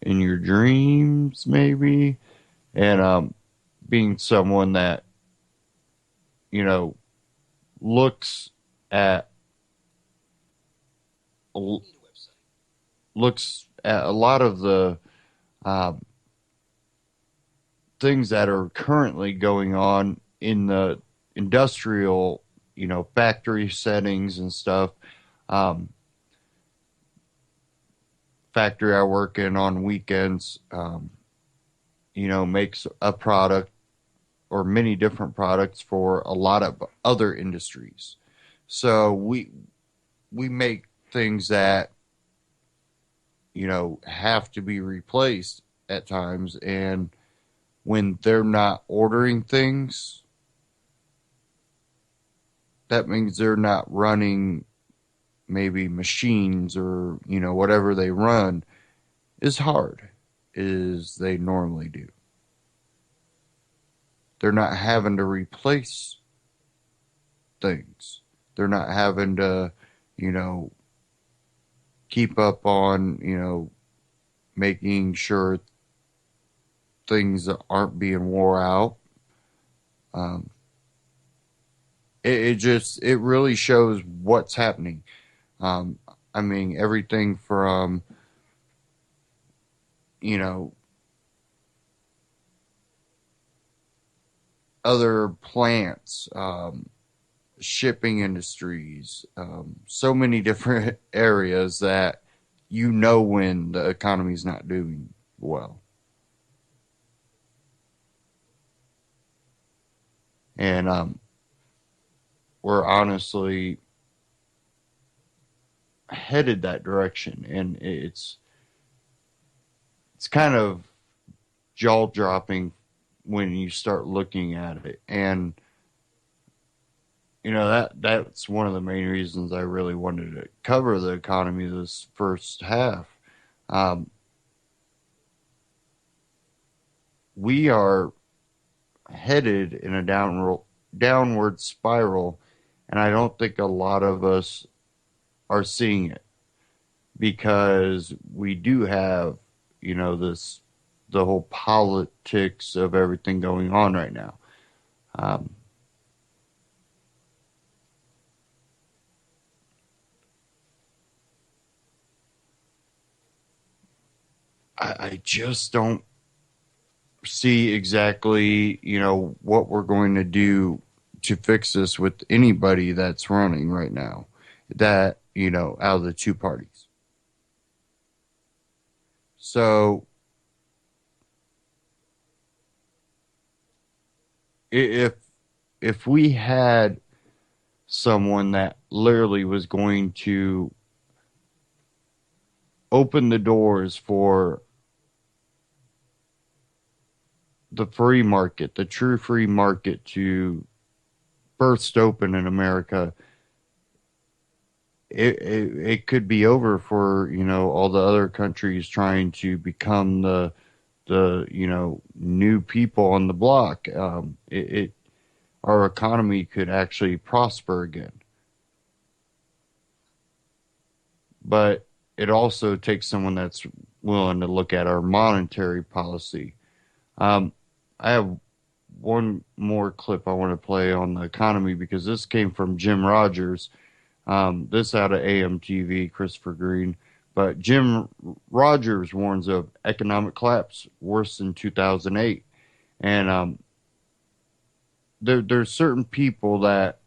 in your dreams, maybe. And being someone that, looks at a lot of the things that are currently going on in the industrial, factory settings and stuff. Factory I work in on weekends, makes a product or many different products for a lot of other industries. So we make things that, have to be replaced at times. And when they're not ordering things, that means they're not running maybe machines or, whatever they run is hard as they normally do. They're not having to replace things. They're not having to, keep up on, making sure things aren't being wore out. It really shows what's happening. Everything from, other plants, shipping industries, so many different areas that when the economy's not doing well. And we're honestly headed that direction, and it's kind of jaw-dropping when you start looking at it. And that's one of the main reasons I really wanted to cover the economy this first half. We are headed in a downward spiral, and I don't think a lot of us are seeing it, because we do have, the whole politics of everything going on right now. I just don't see exactly, what we're going to do to fix this with anybody that's running right now, that, out of the two parties. So if we had someone that literally was going to open the doors for the free market, the true free market, to burst open in America, it could be over for, all the other countries trying to become the new people on the block. Our economy could actually prosper again. But it also takes someone that's willing to look at our monetary policy. I have one more clip I want to play on the economy, because this came from Jim Rogers. This out of AMTV, Christopher Green. But Jim Rogers warns of economic collapse worse than 2008. And there's certain people that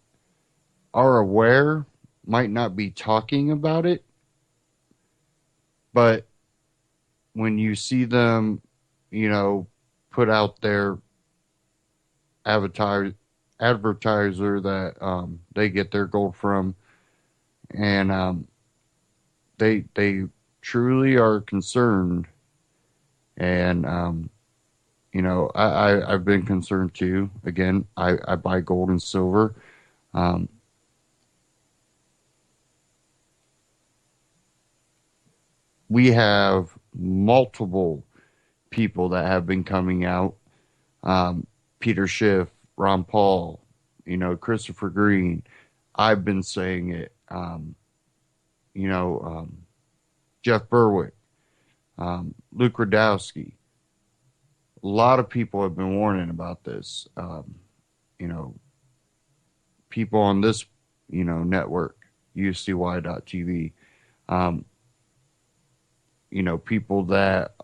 are aware, might not be talking about it, but when you see them, put out their advertiser that they get their gold from, and they truly are concerned, and I've been concerned too. Again, I buy gold and silver. We have multiple people that have been coming out. Peter Schiff, Ron Paul, Christopher Green. I've been saying it. Jeff Berwick, Luke Radowski. A lot of people have been warning about this. People on this, network, UCY.tv. People that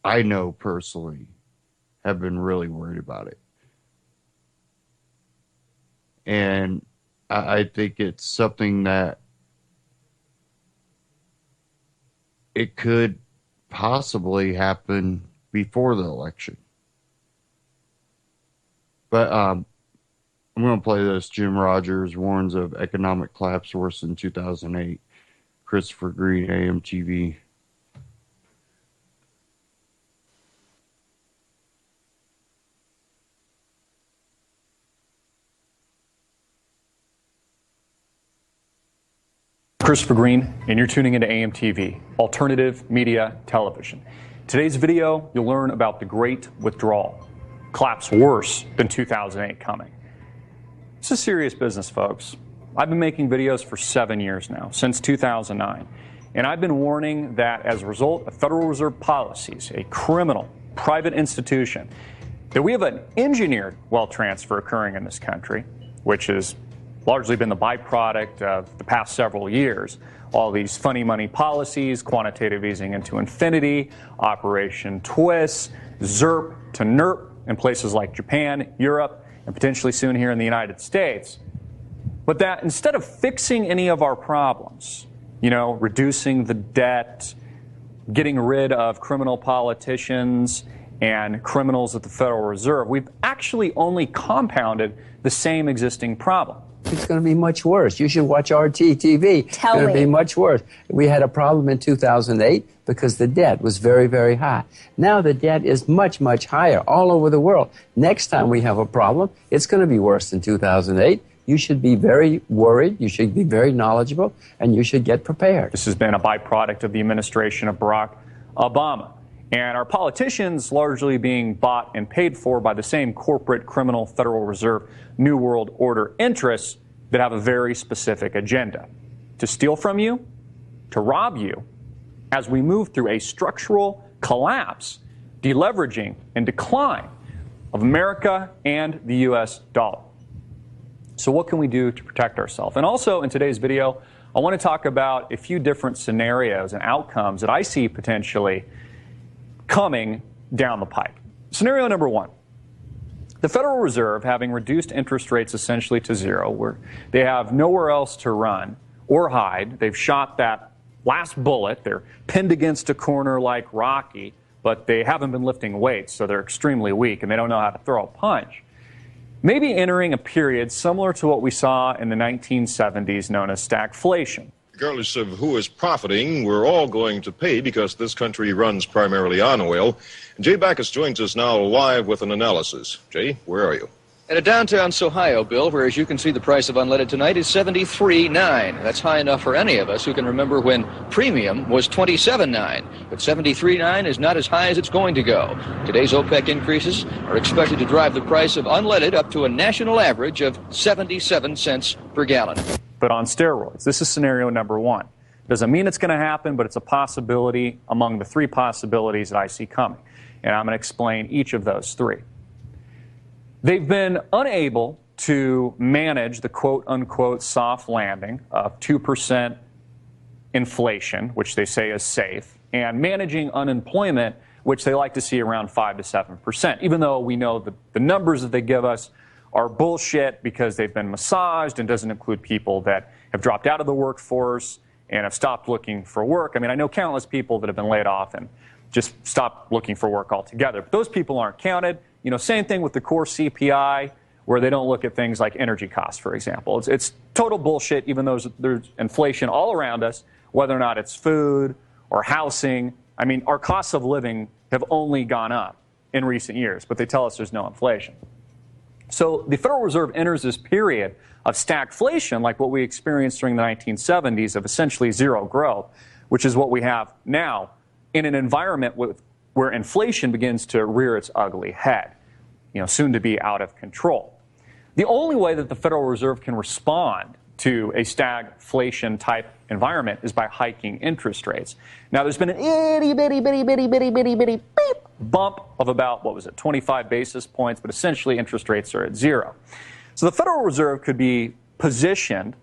I know personally have been really worried about it. And I think it's something that it could possibly happen before the election. But I'm going to play this. Jim Rogers warns of economic collapse worse than 2008. Christopher Green, AMTV. Christopher Green, and you're tuning into AMTV, Alternative Media Television. Today's video, you'll learn about the Great Withdrawal, collapse worse than 2008 coming. It's a serious business, folks. I've been making videos for 7 years now, since 2009, and I've been warning that as a result of Federal Reserve policies, a criminal private institution, that we have an engineered wealth transfer occurring in this country, which is largely been the byproduct of the past several years. All these funny money policies, quantitative easing into infinity, Operation Twist, ZERP to NERP in places like Japan, Europe, and potentially soon here in the United States. But that instead of fixing any of our problems, reducing the debt, getting rid of criminal politicians and criminals at the Federal Reserve, we've actually only compounded the same existing problem. It's going to be much worse. You should watch RT-TV. It's going to be much worse. We had a problem in 2008 because the debt was very, very high. Now the debt is much, much higher all over the world. Next time we have a problem, it's going to be worse than 2008. You should be very worried. You should be very knowledgeable, and you should get prepared. This has been a byproduct of the administration of Barack Obama. And our politicians largely being bought and paid for by the same corporate criminal Federal Reserve New World Order interests that have a very specific agenda: to steal from you, to rob you, as we move through a structural collapse, deleveraging, and decline of America and the U.S. dollar. So what can we do to protect ourselves? And also in today's video, I want to talk about a few different scenarios and outcomes that I see potentially coming down the pike. Scenario number one: the Federal Reserve, having reduced interest rates essentially to zero, where they have nowhere else to run or hide. They've shot that last bullet. They're pinned against a corner like Rocky, but they haven't been lifting weights, so they're extremely weak and they don't know how to throw a punch. Maybe entering a period similar to what we saw in the 1970s known as stagflation. Regardless of who is profiting, we're all going to pay because this country runs primarily on oil. Jay Backus joins us now live with an analysis. Jay, where are you? At a downtown Ohio, Bill, where, as you can see, the price of unleaded tonight is $73.9. That's high enough for any of us who can remember when premium was $27.9. But $73.9 is not as high as it's going to go. Today's OPEC increases are expected to drive the price of unleaded up to a national average of 77 cents per gallon. But on steroids. This is scenario number one. Doesn't mean it's going to happen, but it's a possibility among the three possibilities that I see coming. And I'm going to explain each of those three. They've been unable to manage the quote-unquote soft landing of 2% inflation, which they say is safe, and managing unemployment, which they like to see around 5 to 7%, even though we know that the numbers that they give us are bullshit because they've been massaged and doesn't include people that have dropped out of the workforce and have stopped looking for work. I mean, I know countless people that have been laid off and just stopped looking for work altogether. But those people aren't counted. You know, same thing with the core CPI, where they don't look at things like energy costs, for example. It's total bullshit, even though there's inflation all around us, whether or not it's food or housing. I mean, our costs of living have only gone up in recent years, but they tell us there's no inflation. So the Federal Reserve enters this period of stagflation, like what we experienced during the 1970s, of essentially zero growth, which is what we have now, in an environment where inflation begins to rear its ugly head, you know, soon to be out of control. The only way that the Federal Reserve can respond to a stagflation type environment is by hiking interest rates. Now, there's been an itty bitty beep bump of about, 25 basis points, but essentially interest rates are at zero. So the Federal Reserve could be positioned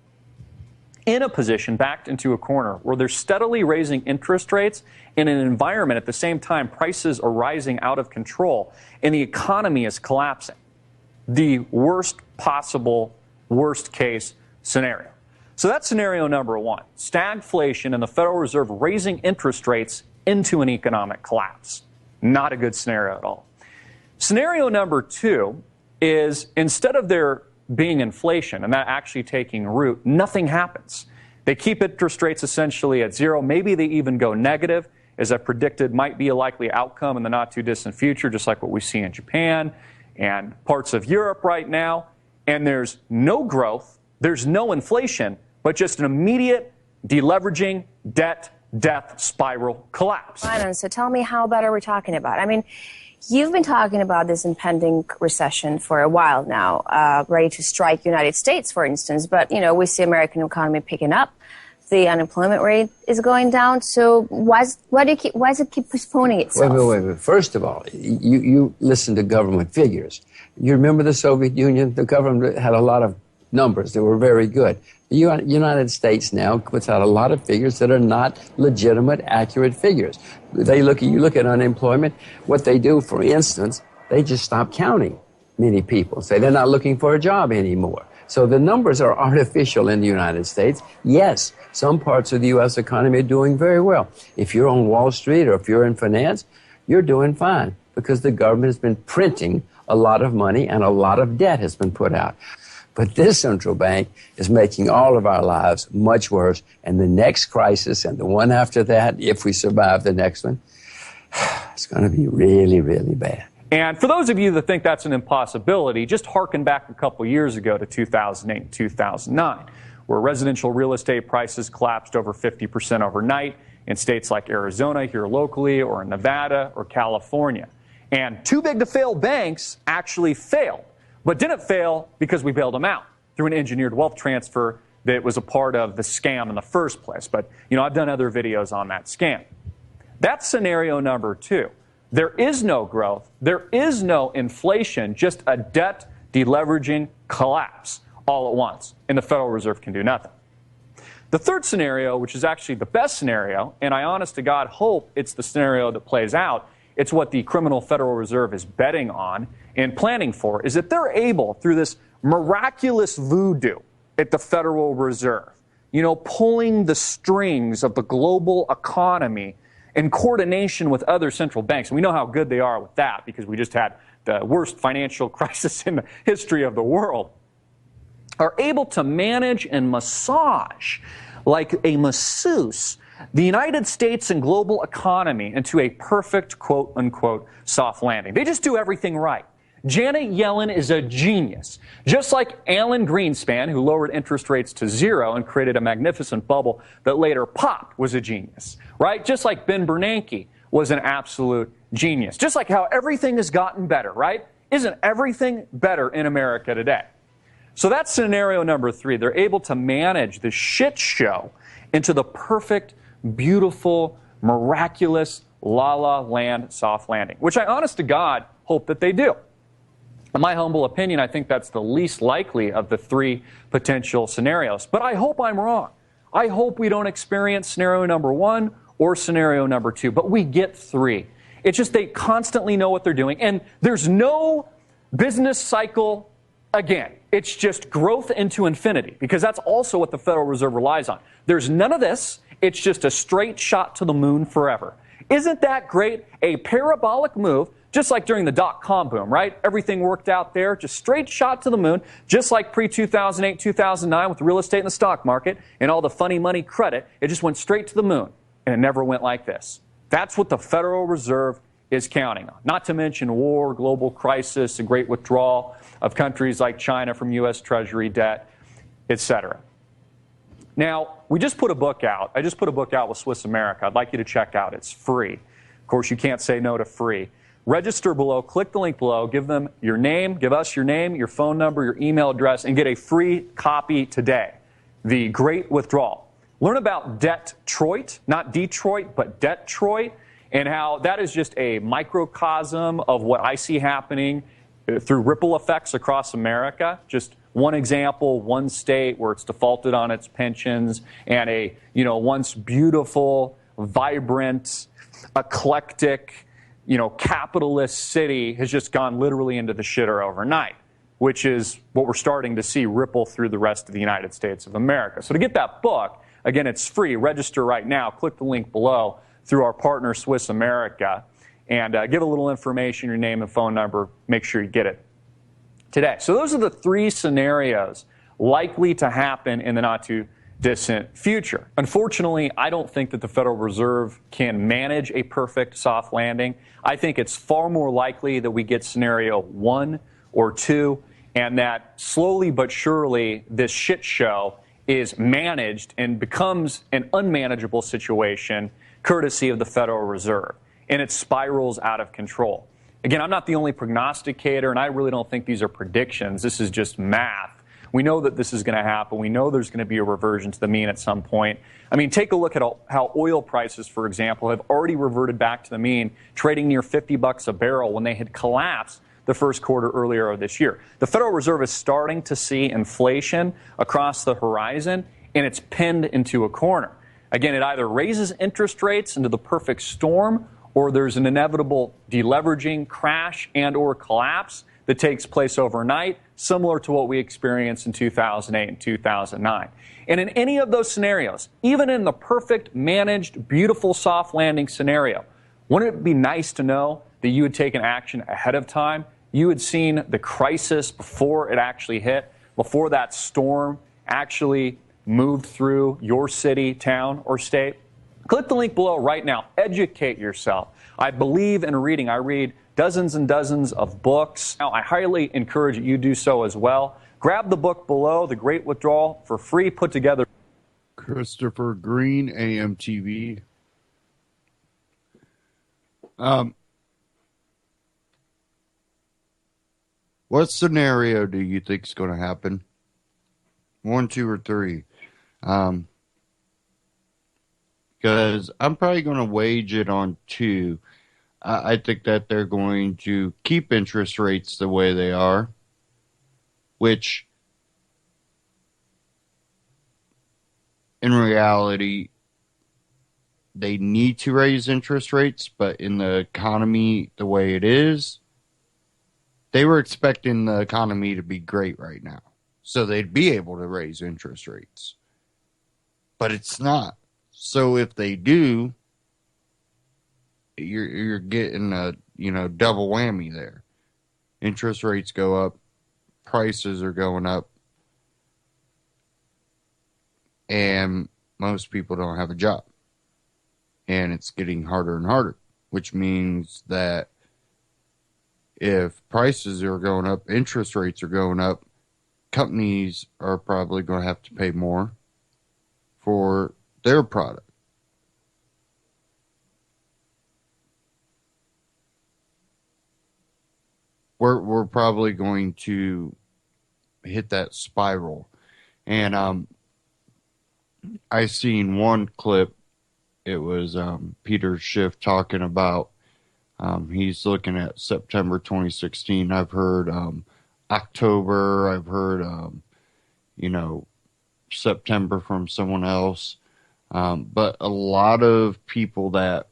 backed into a corner where they're steadily raising interest rates in an environment at the same time prices are rising out of control and the economy is collapsing. The worst possible, worst case scenario. So that's scenario number one, stagflation and the Federal Reserve raising interest rates into an economic collapse. Not a good scenario at all. Scenario number two is instead of there being inflation and that actually taking root, nothing happens. They keep interest rates essentially at zero. Maybe they even go negative, as I predicted might be a likely outcome in the not too distant future, just like what we see in Japan and parts of Europe right now. And there's no growth, there's no inflation, but just an immediate deleveraging, death spiral collapse. So tell me, how bad are we talking about? I mean, you've been talking about this impending recession for a while now, ready to strike United States, for instance. But, you know, we see American economy picking up. The unemployment rate is going down. So why does it keep postponing itself? Wait. First of all, you listen to government figures. You remember the Soviet Union? The government had a lot of numbers that were very good. The United States now puts out a lot of figures that are not legitimate, accurate figures. You look at unemployment. What they do, for instance, they just stop counting many people. Say they're not looking for a job anymore. So the numbers are artificial in the United States. Yes, some parts of the U.S. economy are doing very well. If you're on Wall Street or if you're in finance, you're doing fine because the government has been printing a lot of money and a lot of debt has been put out. But this central bank is making all of our lives much worse. And the next crisis and the one after that, if we survive the next one, it's going to be really, really bad. And for those of you that think that's an impossibility, just hearken back a couple years ago to 2008, 2009, where residential real estate prices collapsed over 50% overnight in states like Arizona here locally or in Nevada or California. And too big to fail banks actually failed, but didn't fail because we bailed them out through an engineered wealth transfer that was a part of the scam in the first place. But, you know, I've done other videos on that scam. That's scenario number two. There is no growth. There is no inflation, just a debt deleveraging collapse all at once. And the Federal Reserve can do nothing. The third scenario, which is actually the best scenario, and I honest to God hope it's the scenario that plays out, it's what the criminal Federal Reserve is betting on and planning for, is that they're able, through this miraculous voodoo at the Federal Reserve, you know, pulling the strings of the global economy in coordination with other central banks. And we know how good they are with that because we just had the worst financial crisis in the history of the world, are able to manage and massage like a masseuse the United States and global economy into a perfect quote-unquote soft landing. They just do everything right. Janet Yellen is a genius. Just like Alan Greenspan, who lowered interest rates to zero and created a magnificent bubble that later popped, was a genius, right? Just like Ben Bernanke was an absolute genius. Just like how everything has gotten better, right? Isn't everything better in America today? So that's scenario number three. They're able to manage the shit show into the perfect, beautiful, miraculous, la-la land soft landing, which I honest to God hope that they do. In my humble opinion, I think that's the least likely of the three potential scenarios. But I hope I'm wrong. I hope we don't experience scenario number one or scenario number two, but we get three. It's just they constantly know what they're doing, and there's no business cycle again. It's just growth into infinity, because that's also what the Federal Reserve relies on. There's none of this. It's just a straight shot to the moon forever. Isn't that great? A parabolic move, just like during the dot-com boom, right? Everything worked out there, just straight shot to the moon, just like pre-2008, 2009 with real estate and the stock market and all the funny money credit. It just went straight to the moon, and it never went like this. That's what the Federal Reserve is counting on. Not to mention war, global crisis, a great withdrawal of countries like China from U.S. Treasury debt, etc. Now, we just put a book out. I just put a book out with Swiss America. I'd like you to check out. It's free. Of course, you can't say no to free. Register below, click the link below, give them your name, give us your name, your phone number, your email address, and get a free copy today. The Great Withdrawal. Learn about Detroit, not Detroit, but Detroit, and how that is just a microcosm of what I see happening through ripple effects across America. Just one example, one state where it's defaulted on its pensions, and a once beautiful, vibrant, eclectic, capitalist city has just gone literally into the shitter overnight, which is what we're starting to see ripple through the rest of the United States of America. So to get that book, again, it's free. Register right now. Click the link below through our partner, Swiss America, and give a little information, your name and phone number. Make sure you get it today. So those are the three scenarios likely to happen in the not-too-distant future. Unfortunately, I don't think that the Federal Reserve can manage a perfect soft landing. I think it's far more likely that we get scenario one or two, and that slowly but surely this shit show is managed and becomes an unmanageable situation courtesy of the Federal Reserve, and it spirals out of control. Again, I'm not the only prognosticator, and I really don't think these are predictions. This is just math. We know that this is going to happen. We know there's going to be a reversion to the mean at some point. I mean, take a look at how oil prices, for example, have already reverted back to the mean, trading near $50 a barrel when they had collapsed the first quarter earlier this year. The Federal Reserve is starting to see inflation across the horizon, and it's pinned into a corner. Again, it either raises interest rates into the perfect storm, or there's an inevitable deleveraging, crash, and or collapse that takes place overnight, similar to what we experienced in 2008 and 2009. And in any of those scenarios, even in the perfect, managed, beautiful soft landing scenario, wouldn't it be nice to know that you had taken action ahead of time? You had seen the crisis before it actually hit, before that storm actually moved through your city, town, or state? Click the link below right now. Educate yourself. I believe in reading. I read dozens and dozens of books. Now, I highly encourage you do so as well. Grab the book below, The Great Withdrawal, for free, put together. Christopher Green, AMTV. What scenario do you think is going to happen? 1, 2, or 3? Because I'm probably going to wage it on 2. I think that they're going to keep interest rates the way they are, which in reality, they need to raise interest rates, but in the economy the way it is, they were expecting the economy to be great right now. So they'd be able to raise interest rates. But it's not. So if they do, you're getting a double whammy there. Interest rates go up, prices are going up, and most people don't have a job. And it's getting harder and harder, which means that if prices are going up, interest rates are going up, companies are probably going to have to pay more for their product. We're probably going to hit that spiral. And I seen one clip. It was Peter Schiff talking about He's looking at September 2016. I've heard October. I've heard, September from someone else. But a lot of people that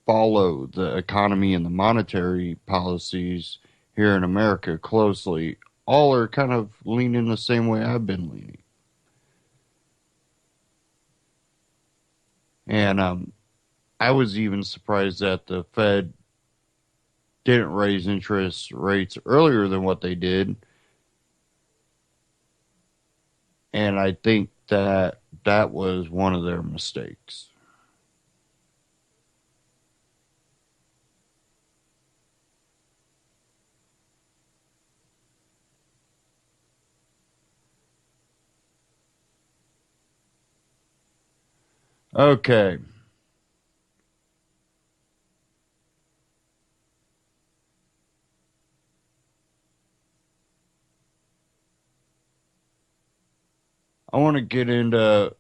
follow the economy and the monetary policies here in America closely all are kind of leaning the same way I've been leaning. And I was even surprised that the Fed didn't raise interest rates earlier than what they did. And I think that that was one of their mistakes. Okay. I want to get into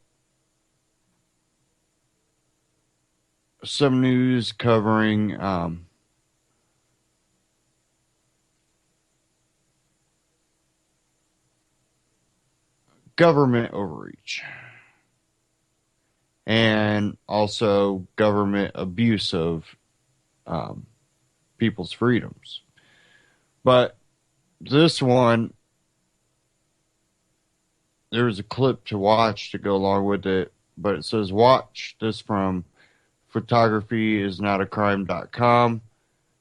some news covering government overreach and also government abuse of people's freedoms. But this one, there's a clip to watch to go along with it, but it says, watch this from photographyisnotacrime.com.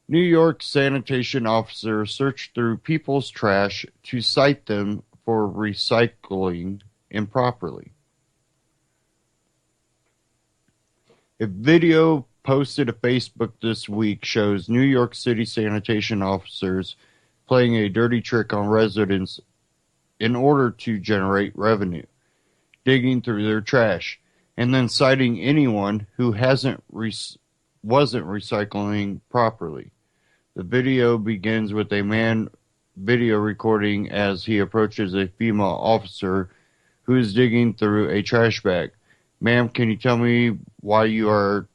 New York sanitation officers searched through people's trash to cite them for recycling improperly. A video posted to Facebook this week shows New York City sanitation officers playing a dirty trick on residents in order to generate revenue, digging through their trash, and then citing anyone who wasn't recycling properly. The video begins with a man video recording as he approaches a female officer who is digging through a trash bag. Ma'am, can you tell me why you are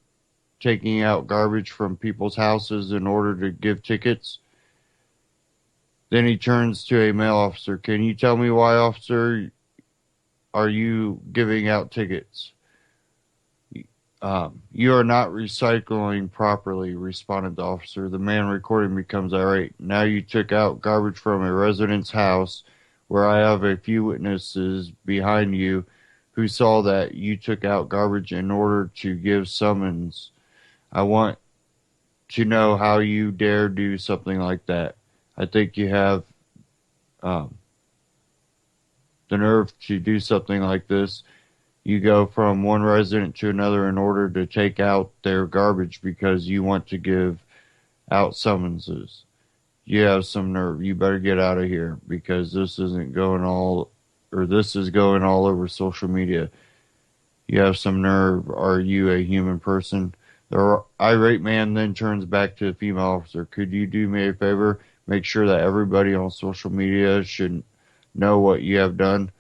taking out garbage from people's houses in order to give tickets? Then he turns to a male officer. Can you tell me why, officer, are you giving out tickets? You are not recycling properly, responded the officer. The man recording becomes irate. Now you took out garbage from a resident's house where I have a few witnesses behind you who saw that you took out garbage in order to give summons. I want to know how you dare do something like that. I think you have the nerve to do something like this. You go from one resident to another in order to take out their garbage because you want to give out summonses. You have some nerve. You better get out of here because this is going all over social media. You have some nerve. Are you a human person? The irate man then turns back to the female officer. Could you do me a favor? Make sure that everybody on social media should know what you have done.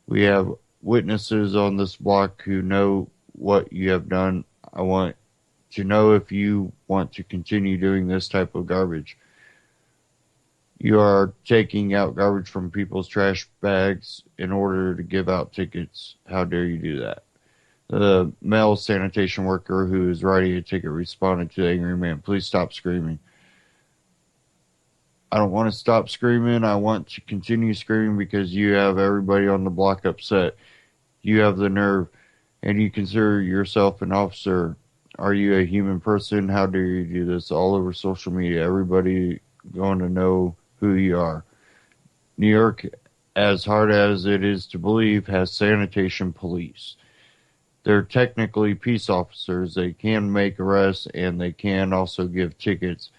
We have witnesses on this block who know what you have done. I want to know if you want to continue doing this type of garbage. You are taking out garbage from people's trash bags in order to give out tickets. How dare you do that? The male sanitation worker who is writing a ticket responded to the angry man. Please stop screaming. I don't want to stop screaming. I want to continue screaming because you have everybody on the block upset. You have the nerve, and you consider yourself an officer. Are you a human person? How dare you do this all over social media? Everybody going to know who you are. New York, as hard as it is to believe, has sanitation police. They're technically peace officers. They can make arrests, and they can also give tickets,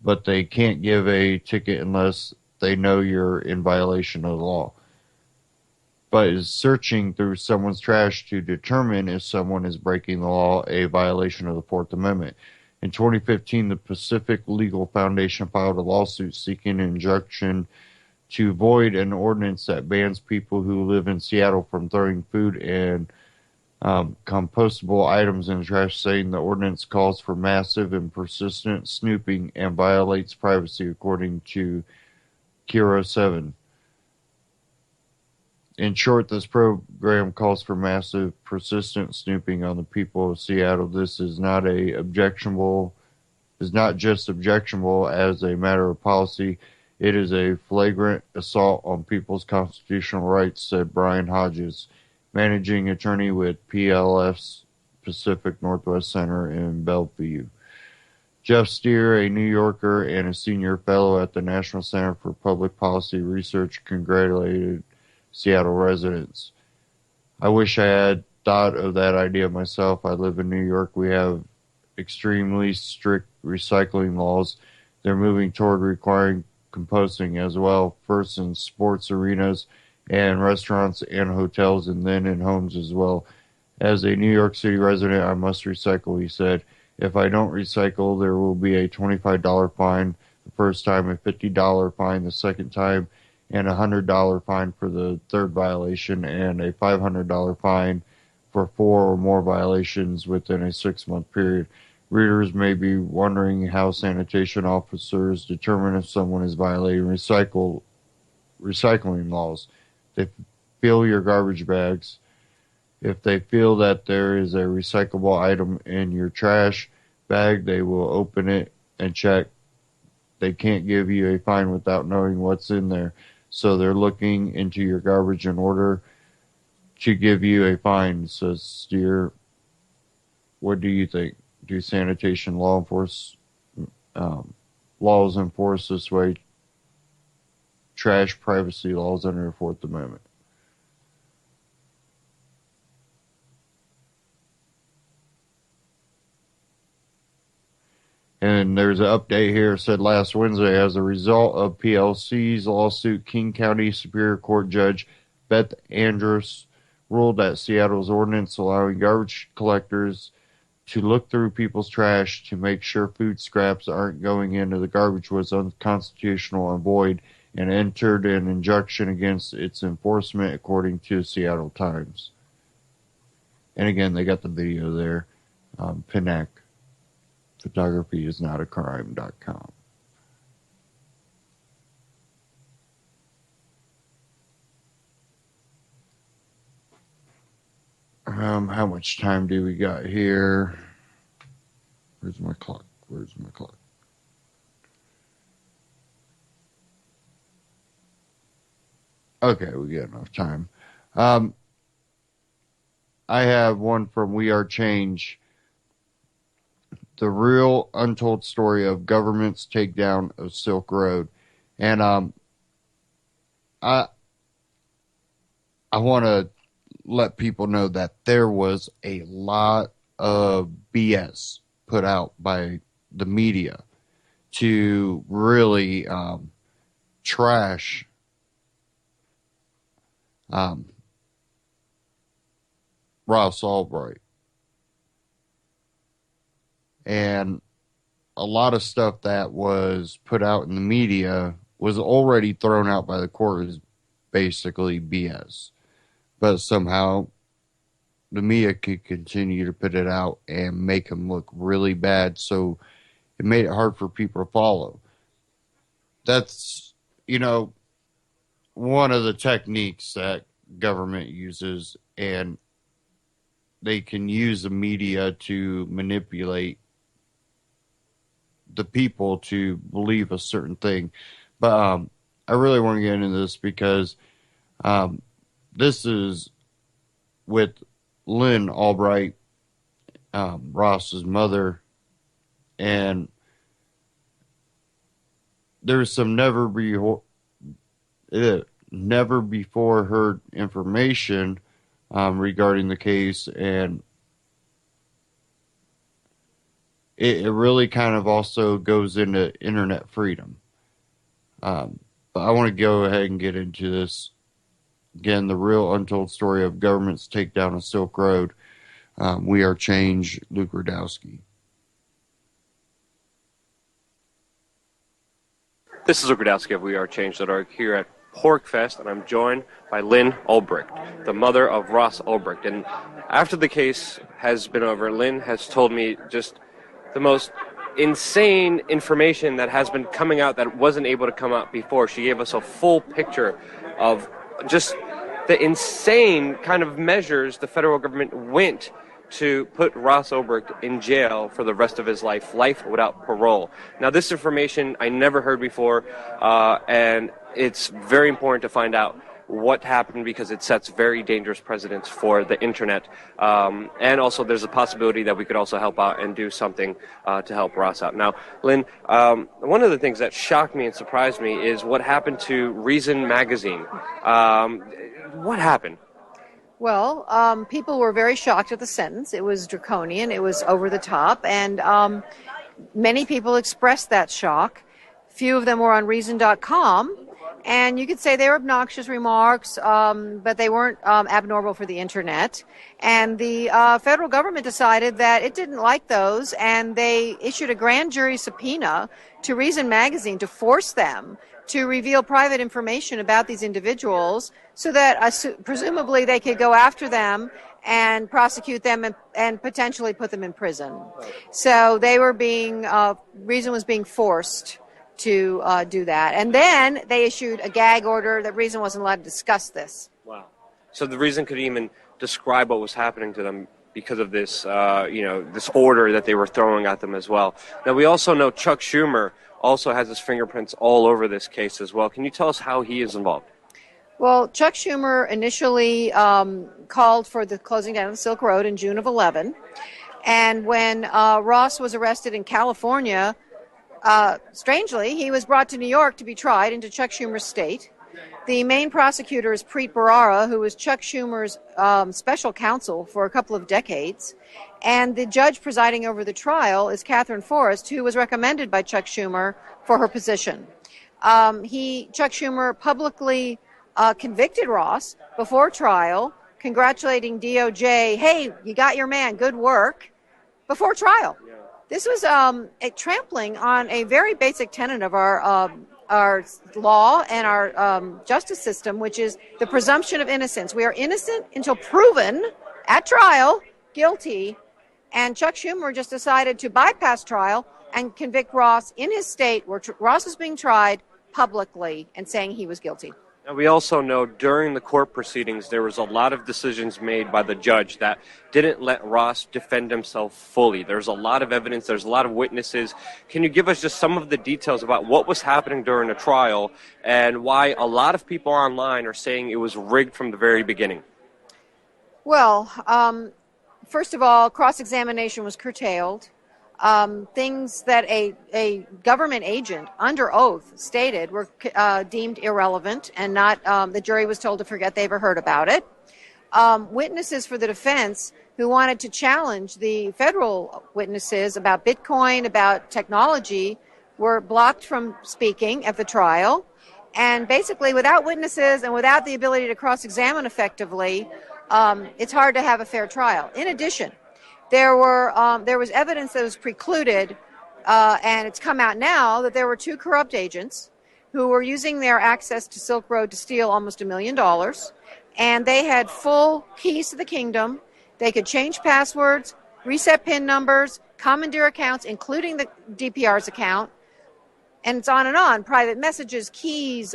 but they can't give a ticket unless they know you're in violation of the law. But is searching through someone's trash to determine if someone is breaking the law a violation of the Fourth Amendment. In 2015, the Pacific Legal Foundation filed a lawsuit seeking an injunction to void an ordinance that bans people who live in Seattle from throwing food and compostable items in the trash, saying the ordinance calls for massive and persistent snooping and violates privacy, according to Kiro 7. In short, this program calls for massive, persistent snooping on the people of Seattle. This is not just objectionable as a matter of policy. It is a flagrant assault on people's constitutional rights, said Brian Hodges, managing attorney with PLF's Pacific Northwest Center in Bellevue. Jeff Steer, a New Yorker and a senior fellow at the National Center for Public Policy Research, congratulated Seattle residents. I wish I had thought of that idea myself. I live in New York. We have extremely strict recycling laws. They're moving toward requiring composting as well, first in sports arenas and restaurants and hotels, and then in homes as well. As a New York City resident, I must recycle, he said. If I don't recycle, there will be a $25 fine the first time, a $50 fine the second time, and a $100 fine for the third violation, and a $500 fine for 4 or more violations within a 6-month period. Readers may be wondering how sanitation officers determine if someone is violating recycling laws. They fill your garbage bags. If they feel that there is a recyclable item in your trash bag, they will open it and check. They can't give you a fine without knowing what's in there. So they're looking into your garbage in order to give you a fine, says Steer. What do you think? Do sanitation laws enforced this way? Trash privacy laws under the Fourth Amendment. And there's an update here. It said last Wednesday, as a result of PLC's lawsuit, King County Superior Court Judge Beth Andrus ruled that Seattle's ordinance allowing garbage collectors to look through people's trash to make sure food scraps aren't going into the garbage was unconstitutional and void, and entered an injunction against its enforcement, according to Seattle Times. And again, they got the video there. Pinnack. Photography is not a crime.com. How much time do we got here? Where's my clock? Okay, we got enough time. I have one from We Are Change. The real untold story of government's takedown of Silk Road. And I want to let people know that there was a lot of BS put out by the media to really trash Ross Albright. And a lot of stuff that was put out in the media was already thrown out by the court as basically BS. But somehow the media could continue to put it out and make them look really bad. So it made it hard for people to follow. That's, one of the techniques that government uses, and they can use the media to manipulate the people to believe a certain thing. But I really want to get into this because this is with Lynn Albright, Ross's mother, and there's some never before heard information regarding the case, and it really kind of also goes into internet freedom. But I want to go ahead and get into this. Again, the real untold story of government's takedown of Silk Road. We Are Change, Luke Rudowski. This is Luke Rudowski of WeAreChange.org here at Porkfest, and I'm joined by Lynn Ulbricht, the mother of Ross Ulbricht. And after the case has been over, Lynn has told me just the most insane information that has been coming out that wasn't able to come out before. She gave us a full picture of just the insane kind of measures the federal government went to put Ross Ulbricht in jail for the rest of his life without parole. Now, this information I never heard before, and it's very important to find out what happened because it sets very dangerous precedents for the internet. And also there's a possibility that we could also help out and do something to help Ross out. Now, Lynn, one of the things that shocked me and surprised me is what happened to Reason magazine. What happened? Well, people were very shocked at the sentence. It was draconian. It was over the top. And many people expressed that shock. Few of them were on Reason.com. And you could say they were obnoxious remarks, but they weren't abnormal for the internet. And the federal government decided that it didn't like those, and they issued a grand jury subpoena to Reason magazine to force them to reveal private information about these individuals so that presumably they could go after them and prosecute them and potentially put them in prison. So they were Reason was being forced to do that. And then they issued a gag order that Reason wasn't allowed to discuss this. Wow. So the Reason could even describe what was happening to them because of this, this order that they were throwing at them as well. Now, we also know Chuck Schumer also has his fingerprints all over this case as well. Can you tell us how he is involved? Well, Chuck Schumer initially called for the closing down of the Silk Road in June of 2011. And when Ross was arrested in California, strangely, he was brought to New York to be tried into Chuck Schumer's state. The main prosecutor is Preet Bharara, who was Chuck Schumer's special counsel for a couple of decades. And the judge presiding over the trial is Catherine Forrest, who was recommended by Chuck Schumer for her position. Chuck Schumer publicly convicted Ross before trial, congratulating DOJ, hey, you got your man, good work, before trial. This was a trampling on a very basic tenet of our law and our justice system, which is the presumption of innocence. We are innocent until proven at trial guilty, and Chuck Schumer just decided to bypass trial and convict Ross in his state where Ross was being tried publicly and saying he was guilty. Now, we also know during the court proceedings there was a lot of decisions made by the judge that didn't let Ross defend himself fully. There's a lot of evidence. There's a lot of witnesses. Can you give us just some of the details about what was happening during the trial and why a lot of people online are saying it was rigged from the very beginning? Well, first of all, cross-examination was curtailed. Things that a government agent under oath stated were deemed irrelevant and not, the jury was told to forget they ever heard about it. Witnesses for the defense who wanted to challenge the federal witnesses about Bitcoin, about technology, were blocked from speaking at the trial. And basically, without witnesses and without the ability to cross-examine effectively, it's hard to have a fair trial. In addition, there was evidence that was precluded, and it's come out now that there were two corrupt agents who were using their access to Silk Road to steal almost $1 million, and they had full keys to the kingdom. They could change passwords, reset PIN numbers, commandeer accounts, including the DPR's account, and it's on and on. Private messages, keys,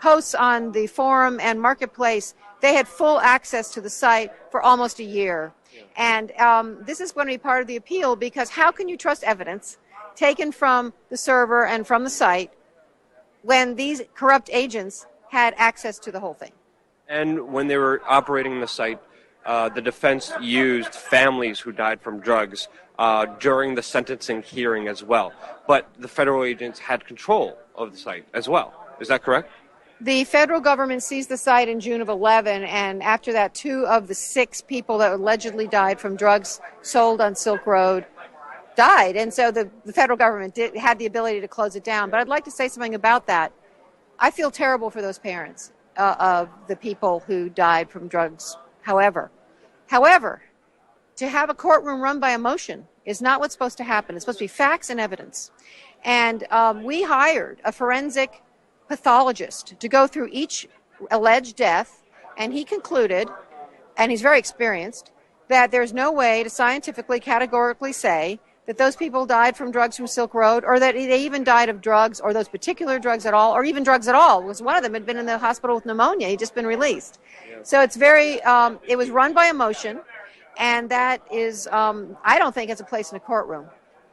posts on the forum and marketplace. They had full access to the site for almost a year. And this is going to be part of the appeal, because how can you trust evidence taken from the server and from the site when these corrupt agents had access to the whole thing? And when they were operating the site, the defense used families who died from drugs during the sentencing hearing as well. But the federal agents had control of the site as well. Is that correct? The federal government seized the site in June of 2011, and after that, 2 of the 6 people that allegedly died from drugs sold on Silk Road died. And so the federal government had the ability to close it down. But I'd like to say something about that. I feel terrible for those parents of the people who died from drugs. However, to have a courtroom run by emotion is not what's supposed to happen. It's supposed to be facts and evidence. And we hired a forensic pathologist to go through each alleged death, and he concluded, and he's very experienced, that there's no way to scientifically, categorically say that those people died from drugs from Silk Road, or that they even died of drugs, or those particular drugs at all, or even drugs at all. Because one of them had been in the hospital with pneumonia. He'd just been released. Yeah. So it's very, it was run by emotion, and that is, I don't think it's a place in a courtroom.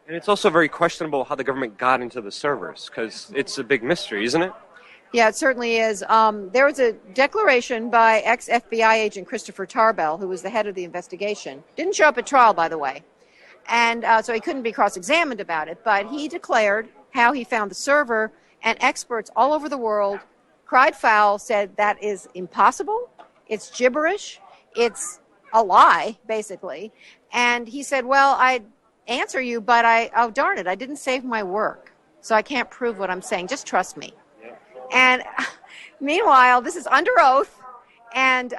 And it's also very questionable how the government got into the servers, because it's a big mystery, isn't it? Yeah, it certainly is. There was a declaration by ex-FBI agent Christopher Tarbell, who was the head of the investigation. Didn't show up at trial, by the way. And so he couldn't be cross-examined about it. But he declared how he found the server, and experts all over the world cried foul, said that is impossible, it's gibberish, it's a lie, basically. And he said, well, I'd answer you, but oh, darn it, I didn't save my work, so I can't prove what I'm saying. Just trust me. And meanwhile, this is under oath, and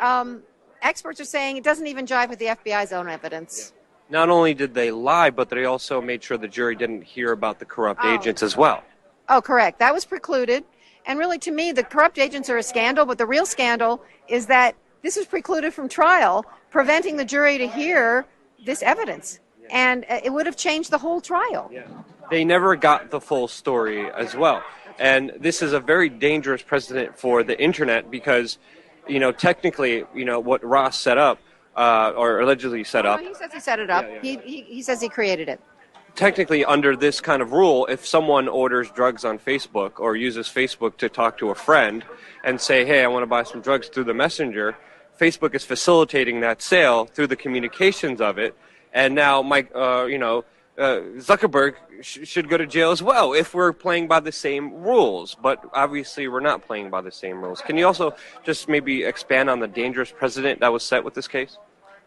experts are saying it doesn't even jive with the FBI's own evidence. Not only did they lie, but they also made sure the jury didn't hear about the corrupt agents as well. Oh, correct. That was precluded. And really, to me, the corrupt agents are a scandal, but the real scandal is that this was precluded from trial, preventing the jury to hear this evidence. And it would have changed the whole trial. Yeah. They never got the full story as well. And this is a very dangerous precedent for the internet because, technically, what Ross set up, or allegedly set up. He says he set it up. Yeah. He says he created it. Technically, under this kind of rule, if someone orders drugs on Facebook or uses Facebook to talk to a friend and say, hey, I want to buy some drugs through the messenger, Facebook is facilitating that sale through the communications of it. And now, Zuckerberg should go to jail as well if we're playing by the same rules. But obviously, we're not playing by the same rules. Can you also just maybe expand on the dangerous precedent that was set with this case?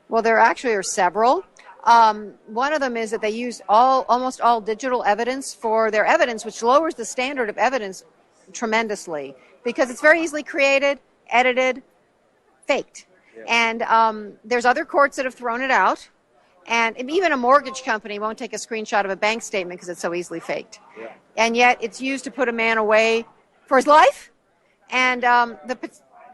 Well, there actually are several. One of them is that they use almost all digital evidence for their evidence, which lowers the standard of evidence tremendously because it's very easily created, edited, faked. Yeah. And there's other courts that have thrown it out. And even a mortgage company won't take a screenshot of a bank statement because it's so easily faked. Yeah. And yet it's used to put a man away for his life. And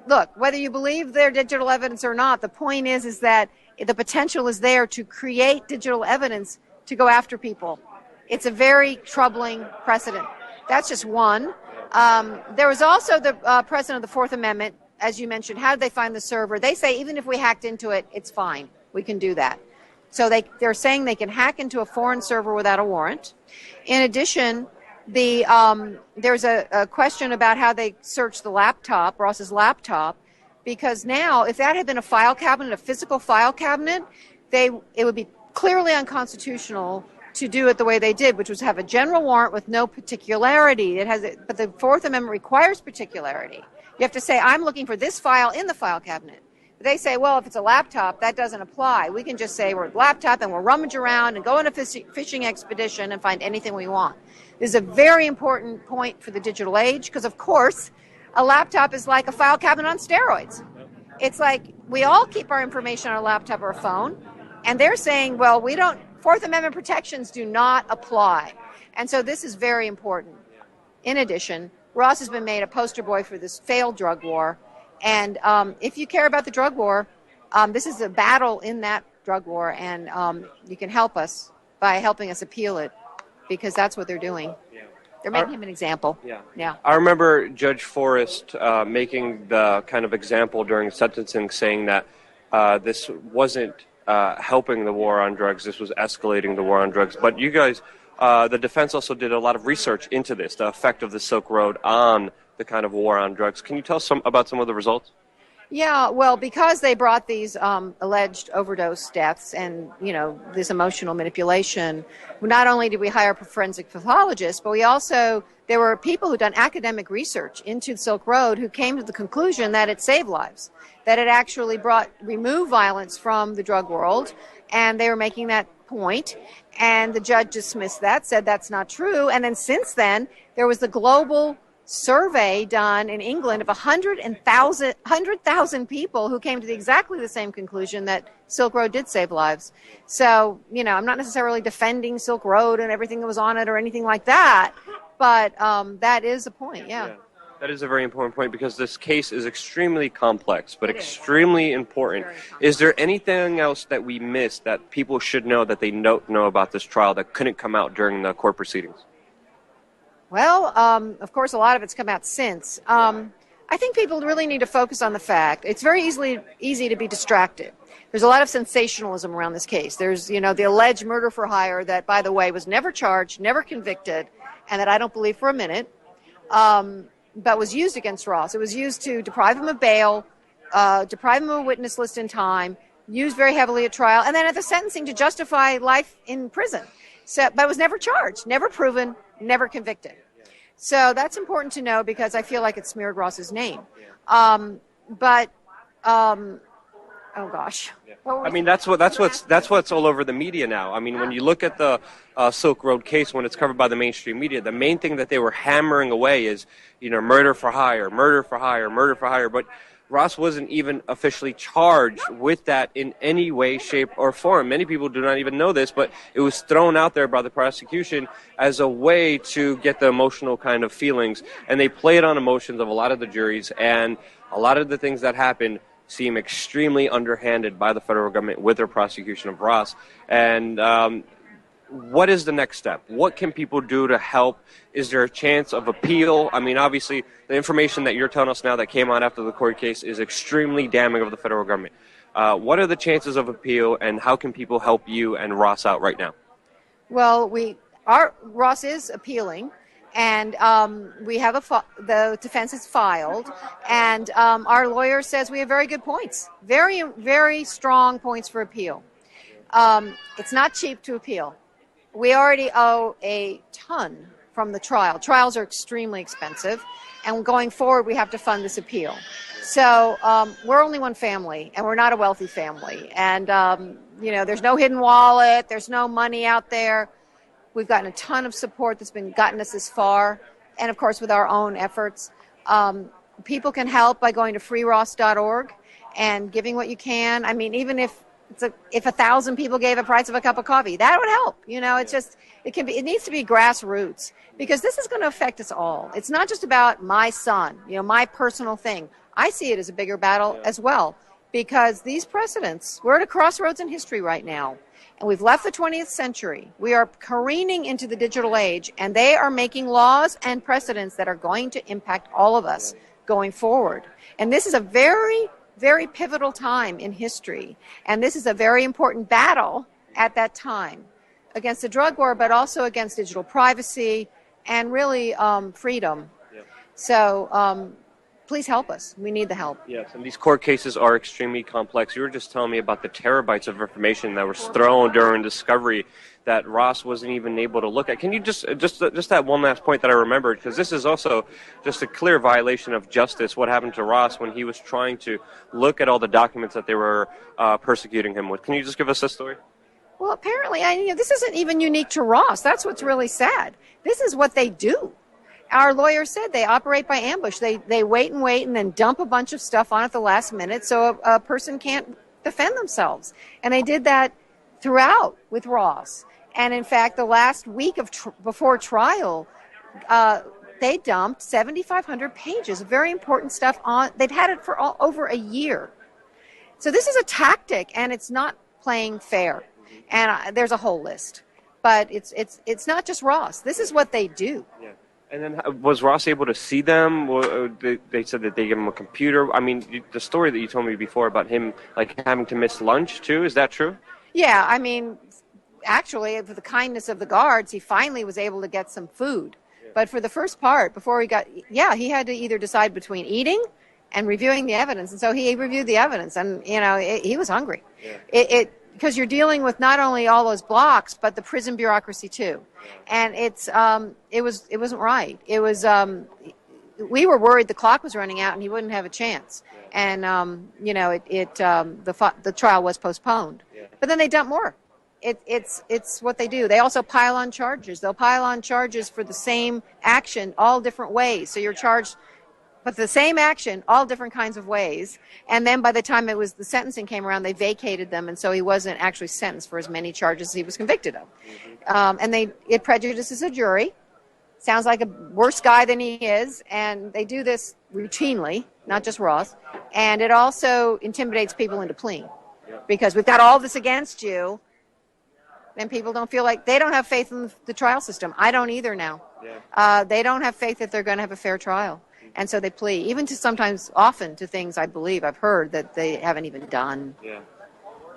look, whether you believe their digital evidence or not, the point is that the potential is there to create digital evidence to go after people. It's a very troubling precedent. That's just one. There was also the precedent of the Fourth Amendment, as you mentioned. How did they find the server? They say even if we hacked into it, it's fine. We can do that. So they're saying they can hack into a foreign server without a warrant. In addition, there's a question about how they searched the laptop, Ross's laptop, because now if that had been a file cabinet, a physical file cabinet, it would be clearly unconstitutional to do it the way they did, which was have a general warrant with no particularity. But the Fourth Amendment requires particularity. You have to say, I'm looking for this file in the file cabinet. They say, well, if it's a laptop, that doesn't apply. We can just say we're a laptop and we'll rummage around and go on a fishing expedition and find anything we want. This is a very important point for the digital age because, of course, a laptop is like a file cabinet on steroids. It's like we all keep our information on a laptop or a phone, and they're saying, well, Fourth Amendment protections do not apply. And so this is very important. In addition, Ross has been made a poster boy for this failed drug war. And if you care about the drug war, this is a battle in that drug war, and you can help us by helping us appeal it, because that's what they're doing. Yeah. They're making him an example. Yeah. I remember Judge Forrest making the kind of example during sentencing, saying that this wasn't helping the war on drugs, this was escalating the war on drugs. But you guys, the defense also did a lot of research into this, the effect of the Silk Road on the kind of war on drugs. Can you tell us about some of the results? Yeah, well, because they brought these alleged overdose deaths and, this emotional manipulation, not only did we hire forensic pathologists, but there were people who'd done academic research into the Silk Road who came to the conclusion that it saved lives, that it actually removed violence from the drug world, and they were making that point. And the judge dismissed that, said that's not true. And then since then, there was the global survey done in England of 100,000 people who came to exactly the same conclusion that Silk Road did save lives. So, I'm not necessarily defending Silk Road and everything that was on it or anything like that, but that is a point, yeah. That is a very important point because this case is extremely complex, but extremely important. Is there anything else that we missed that people should know that they don't know about this trial that couldn't come out during the court proceedings? Well, of course, a lot of it's come out since. I think people really need to focus on the fact. It's very easy to be distracted. There's a lot of sensationalism around this case. There's, the alleged murder for hire that, by the way, was never charged, never convicted, and that I don't believe for a minute, but was used against Ross. It was used to deprive him of bail, deprive him of a witness list in time, used very heavily at trial, and then at the sentencing to justify life in prison. So, but it was never charged, never proven, never convicted. So that's important to know because I feel like it smeared Ross's name. Oh gosh. I mean, that's what's all over the media now. I mean, when you look at the Silk Road case, when it's covered by the mainstream media, the main thing that they were hammering away is, murder for hire, murder for hire, murder for hire. But Ross wasn't even officially charged with that in any way, shape, or form. Many people do not even know this, but it was thrown out there by the prosecution as a way to get the emotional kind of feelings. And they played on emotions of a lot of the juries, and a lot of the things that happened seem extremely underhanded by the federal government with their prosecution of Ross. And what is the next step? What can people do to help? Is there a chance of appeal? I mean, obviously, the information that you're telling us now that came out after the court case is extremely damning of the federal government. What are the chances of appeal, and how can people help you and Ross out right now? Well, Ross is appealing. And we have the defense is filed, and our lawyer says we have very good points, very, very strong points for appeal. It's not cheap to appeal. We already owe a ton from the trial. Trials are extremely expensive, and going forward, we have to fund this appeal. So we're only one family, and we're not a wealthy family. And, there's no hidden wallet. There's no money out there. We've gotten a ton of support that's gotten us this far, and of course with our own efforts. People can help by going to freeross.org and giving what you can. I mean, even if 1,000 people gave a price of a cup of coffee, that would help. It needs to be grassroots because this is going to affect us all. It's not just about my son, my personal thing. I see it as a bigger battle as well because these precedents, we're at a crossroads in history right now. And we've left the 20th century. We are careening into the digital age, and they are making laws and precedents that are going to impact all of us going forward. And this is a very, very pivotal time in history. And this is a very important battle at that time against the drug war, but also against digital privacy and really freedom. Yeah. So please help us. We need the help. Yes, and these court cases are extremely complex. You were just telling me about the terabytes of information that was thrown during discovery that Ross wasn't even able to look at. Can you just that one last point that I remembered, because this is also just a clear violation of justice, what happened to Ross when he was trying to look at all the documents that they were persecuting him with. Can you just give us this story? Well, apparently, this isn't even unique to Ross. That's what's really sad. This is what they do. Our lawyer said they operate by ambush. They wait and then dump a bunch of stuff on at the last minute so a person can't defend themselves. And they did that throughout with Ross. And in fact, the last week of before trial, they dumped 7,500 pages of very important stuff on. They've had it for over a year. So this is a tactic, and it's not playing fair. And there's a whole list. But it's not just Ross. This is what they do. Yeah. And then was Ross able to see them? They said that they gave him a computer. I mean, the story that you told me before about him having to miss lunch too, is that true? Yeah, I mean, actually, for the kindness of the guards, he finally was able to get some food. Yeah. But for the first part, before he had to either decide between eating and reviewing the evidence. And so he reviewed the evidence, and he was hungry. Yeah. Because you're dealing with not only all those blocks, but the prison bureaucracy too, and it wasn't right. It was we were worried the clock was running out and he wouldn't have a chance, and the trial was postponed. But then they dump more. It's what they do. They also pile on charges. They'll pile on charges for the same action, all different ways. So you're charged. But the same action, all different kinds of ways. And then by the time the sentencing came around, they vacated them, and so he wasn't actually sentenced for as many charges as he was convicted of. And it prejudices a jury, sounds like a worse guy than he is, and they do this routinely, not just Ross, and it also intimidates people into pleading. Because we've got all this against you, then people don't feel like they don't have faith in the trial system. I don't either now. They don't have faith that they're going to have a fair trial. And so they plea, even to sometimes, often to things I've heard that they haven't even done. Yeah.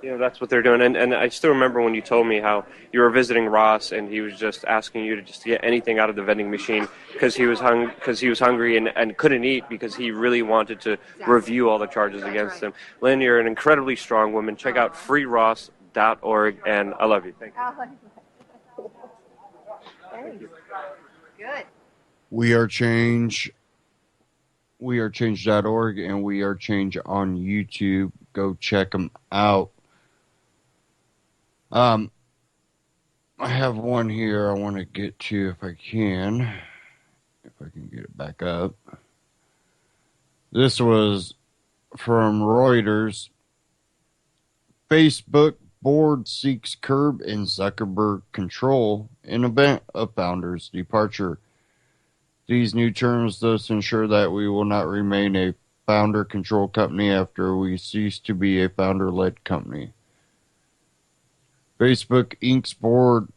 You know, that's what they're doing. And I still remember when you told me how you were visiting Ross and he was just asking you to just get anything out of the vending machine because he was hungry and couldn't eat because he really wanted to review all the charges against him. Lynn, you're an incredibly strong woman. Check out freeross.org, and I love you. Thank you. Thank you. Good. We are change. We are change.org, and we are change on YouTube. Go check them out. I have one here I want to get to if I can get it back up. This was from Reuters. Facebook board seeks curb and Zuckerberg control in event of founder's departure. These new terms thus ensure that we will not remain a founder-controlled company after we cease to be a founder-led company. Facebook Inc.'s board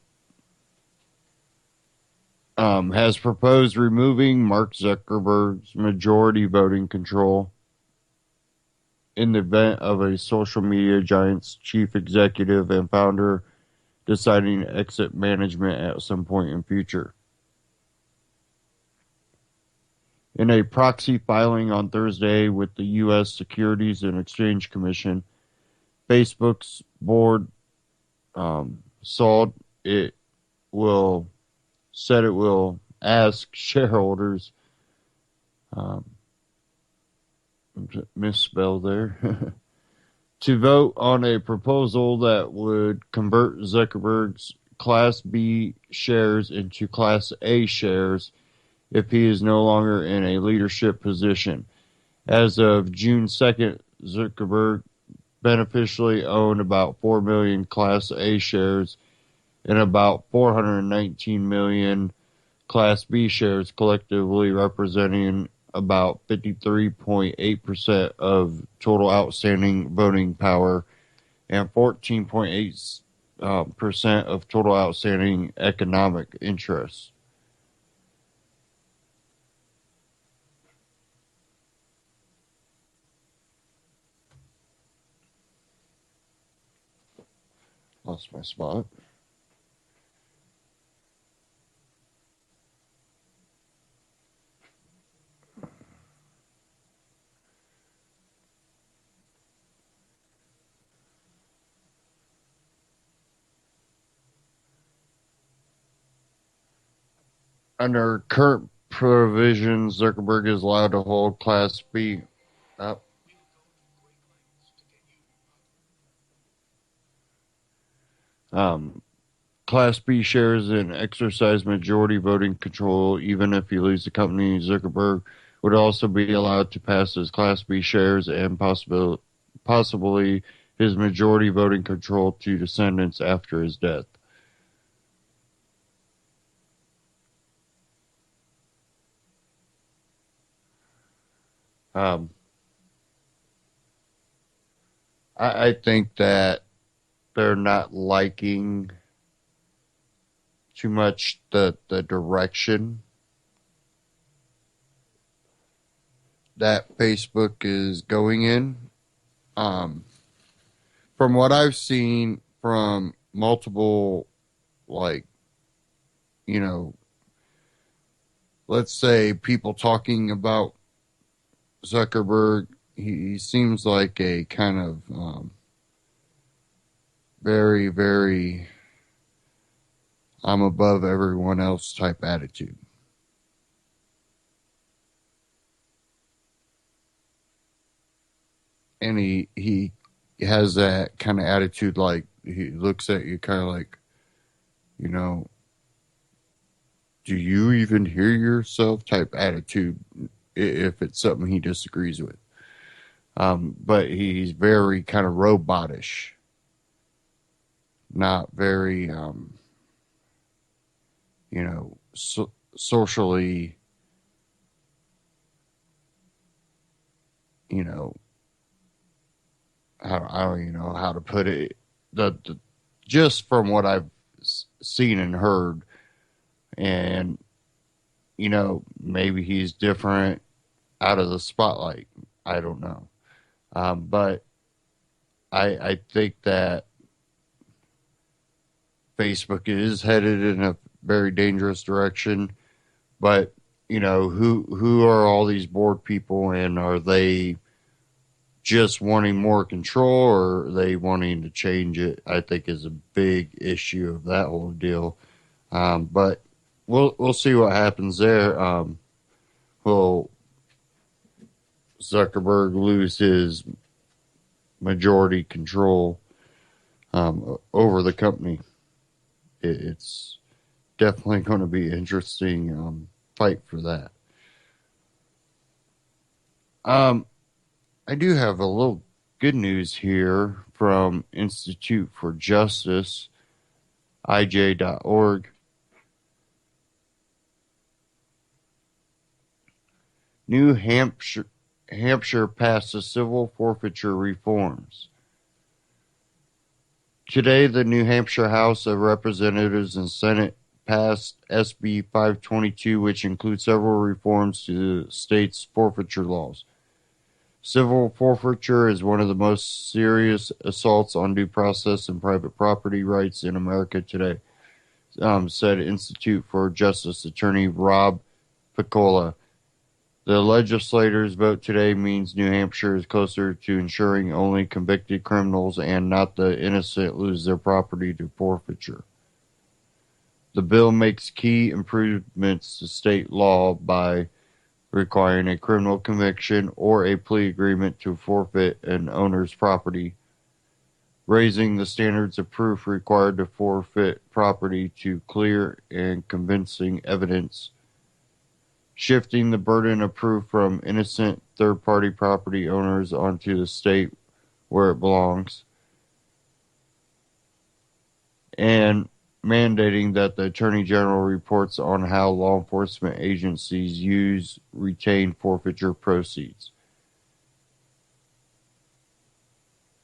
has proposed removing Mark Zuckerberg's majority voting control in the event of a social media giant's chief executive and founder deciding to exit management at some point in future. In a proxy filing on Thursday with the U.S. Securities and Exchange Commission, Facebook's board said it will ask shareholders, misspelled there, to vote on a proposal that would convert Zuckerberg's Class B shares into Class A shares if he is no longer in a leadership position. As of June 2nd, Zuckerberg beneficially owned about 4 million Class A shares and about 419 million Class B shares, collectively representing about 53.8% of total outstanding voting power and 14.8% of total outstanding economic interest. Lost my spot. Under current provisions, Zuckerberg is allowed to hold Class B. Class B shares and exercise majority voting control, even if he leaves the company. Zuckerberg would also be allowed to pass his Class B shares and possibly his majority voting control to descendants after his death. I think that they're not liking too much the direction that Facebook is going in. From what I've seen from multiple, let's say people talking about Zuckerberg, he seems like a kind of very, very I'm above everyone else type attitude. And he has that kind of attitude, like he looks at you kind of like, do you even hear yourself type attitude if it's something he disagrees with. But he's very kind of robotish. Not very, socially, you know, I don't even know how to put it. The just from what I've seen and heard, and you know, maybe he's different out of the spotlight. I don't know, but I think that Facebook is headed in a very dangerous direction. But you know, who are all these board people, and are they just wanting more control, or are they wanting to change it? I think is a big issue of that whole deal. But we'll see what happens there. Will Zuckerberg lose his majority control over the company? It's definitely going to be an interesting fight for that. I do have a little good news here from Institute for Justice, IJ.org. New Hampshire passes civil forfeiture reforms. Today, the New Hampshire House of Representatives and Senate passed SB 522, which includes several reforms to the state's forfeiture laws. Civil forfeiture is one of the most serious assaults on due process and private property rights in America today, said Institute for Justice attorney Rob Piccola. The legislators' vote today means New Hampshire is closer to ensuring only convicted criminals and not the innocent lose their property to forfeiture. The bill makes key improvements to state law by requiring a criminal conviction or a plea agreement to forfeit an owner's property, raising the standards of proof required to forfeit property to clear and convincing evidence, shifting the burden of proof from innocent third-party property owners onto the state where it belongs, and mandating that the Attorney General reports on how law enforcement agencies use retained forfeiture proceeds.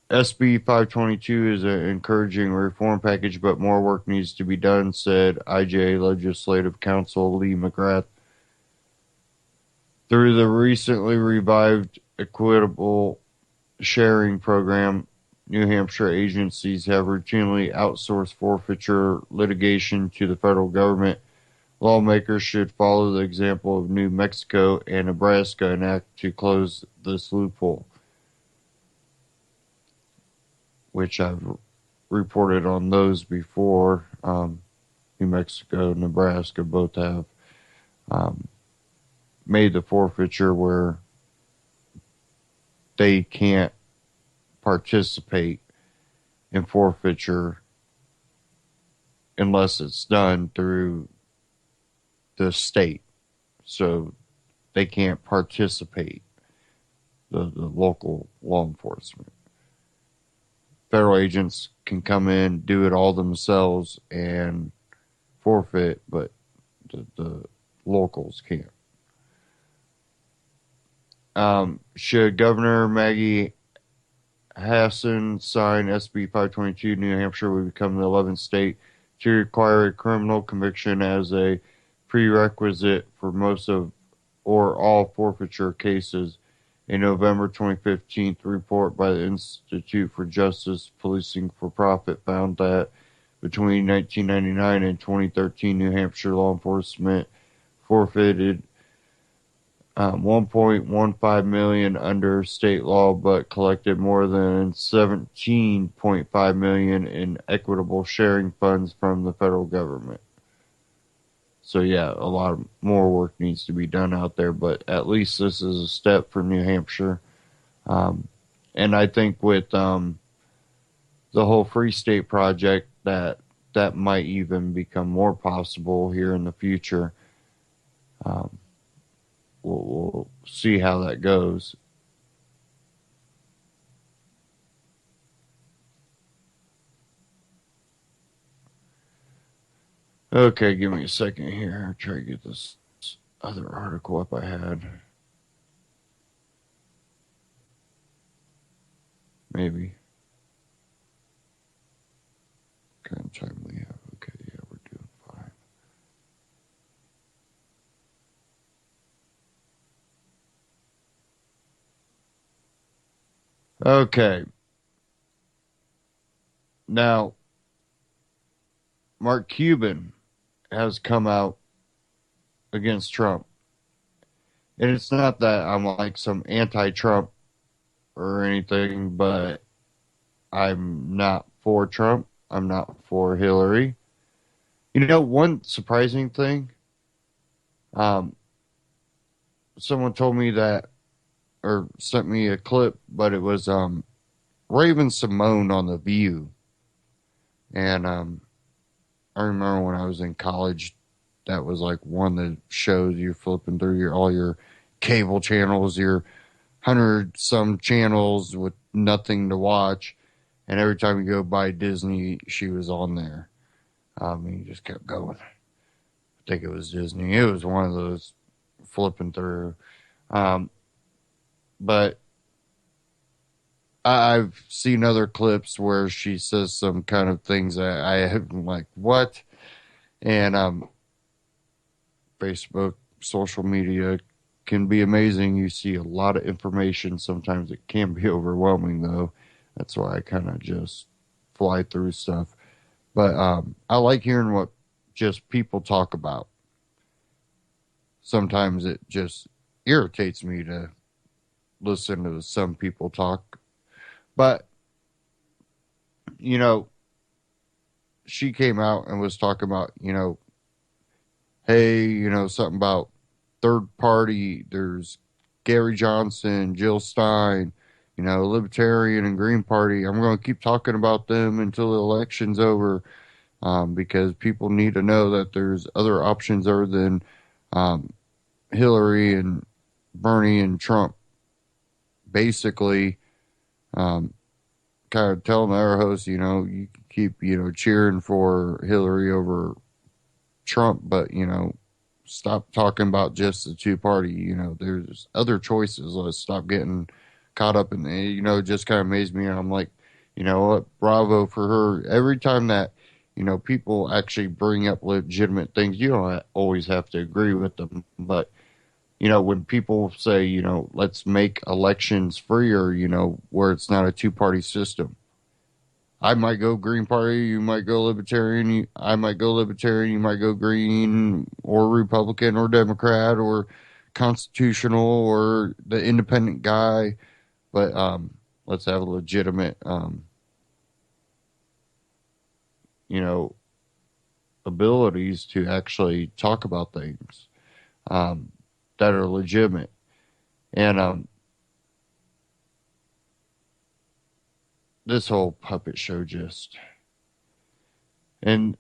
SB 522 is an encouraging reform package, but more work needs to be done, said IJ Legislative Counsel Lee McGrath. Through the recently revived Equitable Sharing Program, New Hampshire agencies have routinely outsourced forfeiture litigation to the federal government. Lawmakers should follow the example of New Mexico and Nebraska and act to close this loophole, which I've reported on those before. New Mexico and Nebraska both have made the forfeiture where they can't participate in forfeiture unless it's done through the state. So they can't participate, the local law enforcement. Federal agents can come in, do it all themselves, and forfeit, but the locals can't. Should Governor Maggie Hassan sign SB 522, New Hampshire would become the 11th state to require a criminal conviction as a prerequisite for most of or all forfeiture cases. A November 2015 report by the Institute for Justice Policing for Profit found that between 1999 and 2013, New Hampshire law enforcement forfeited $1.15 million under state law, but collected more than $17.5 million in equitable sharing funds from the federal government. So yeah, a lot of more work needs to be done out there, but at least this is a step for New Hampshire. And I think with the whole Free State project, that might even become more possible here in the future. We'll see how that goes. Okay, give me a second here. I'll try to get this other article up I had. Maybe. What kind of time we have? Okay, yeah, we're doing fine. Okay. Now, Mark Cuban has come out against Trump. And it's not that I'm like some anti-Trump or anything, but I'm not for Trump. I'm not for Hillary. You know, one surprising thing, um, someone told me that, or sent me a clip, but it was Raven Simone on The View. And I remember when I was in college, that was like one of the shows you're flipping through all your cable channels, your 100-some channels with nothing to watch. And every time you go by Disney, she was on there. You just kept going. I think it was Disney. It was one of those flipping through. But I've seen other clips where she says some kind of things that I am like, what? And Facebook, social media can be amazing. You see a lot of information. Sometimes it can be overwhelming, though. That's why I kind of just fly through stuff. But I like hearing what just people talk about. Sometimes it just irritates me to listen to some people talk. But, you know, she came out and was talking about, hey, something about third party. There's Gary Johnson, Jill Stein, Libertarian and Green Party. I'm going to keep talking about them until the election's over, because people need to know that there's other options other than Hillary and Bernie and Trump. Basically, kind of telling our host, you can keep, cheering for Hillary over Trump, but, stop talking about just the two party. There's other choices. Let's stop getting caught up in the, it just kind of amazed me. And I'm like, you know what? Bravo for her. Every time that, people actually bring up legitimate things, you don't always have to agree with them. But, when people say, let's make elections freer, where it's not a two party system. I might go Green Party, you might go Libertarian, I might go Libertarian, you might go Green or Republican or Democrat or Constitutional or the independent guy. But let's have a legitimate, abilities to actually talk about things that are legitimate. And this whole puppet show and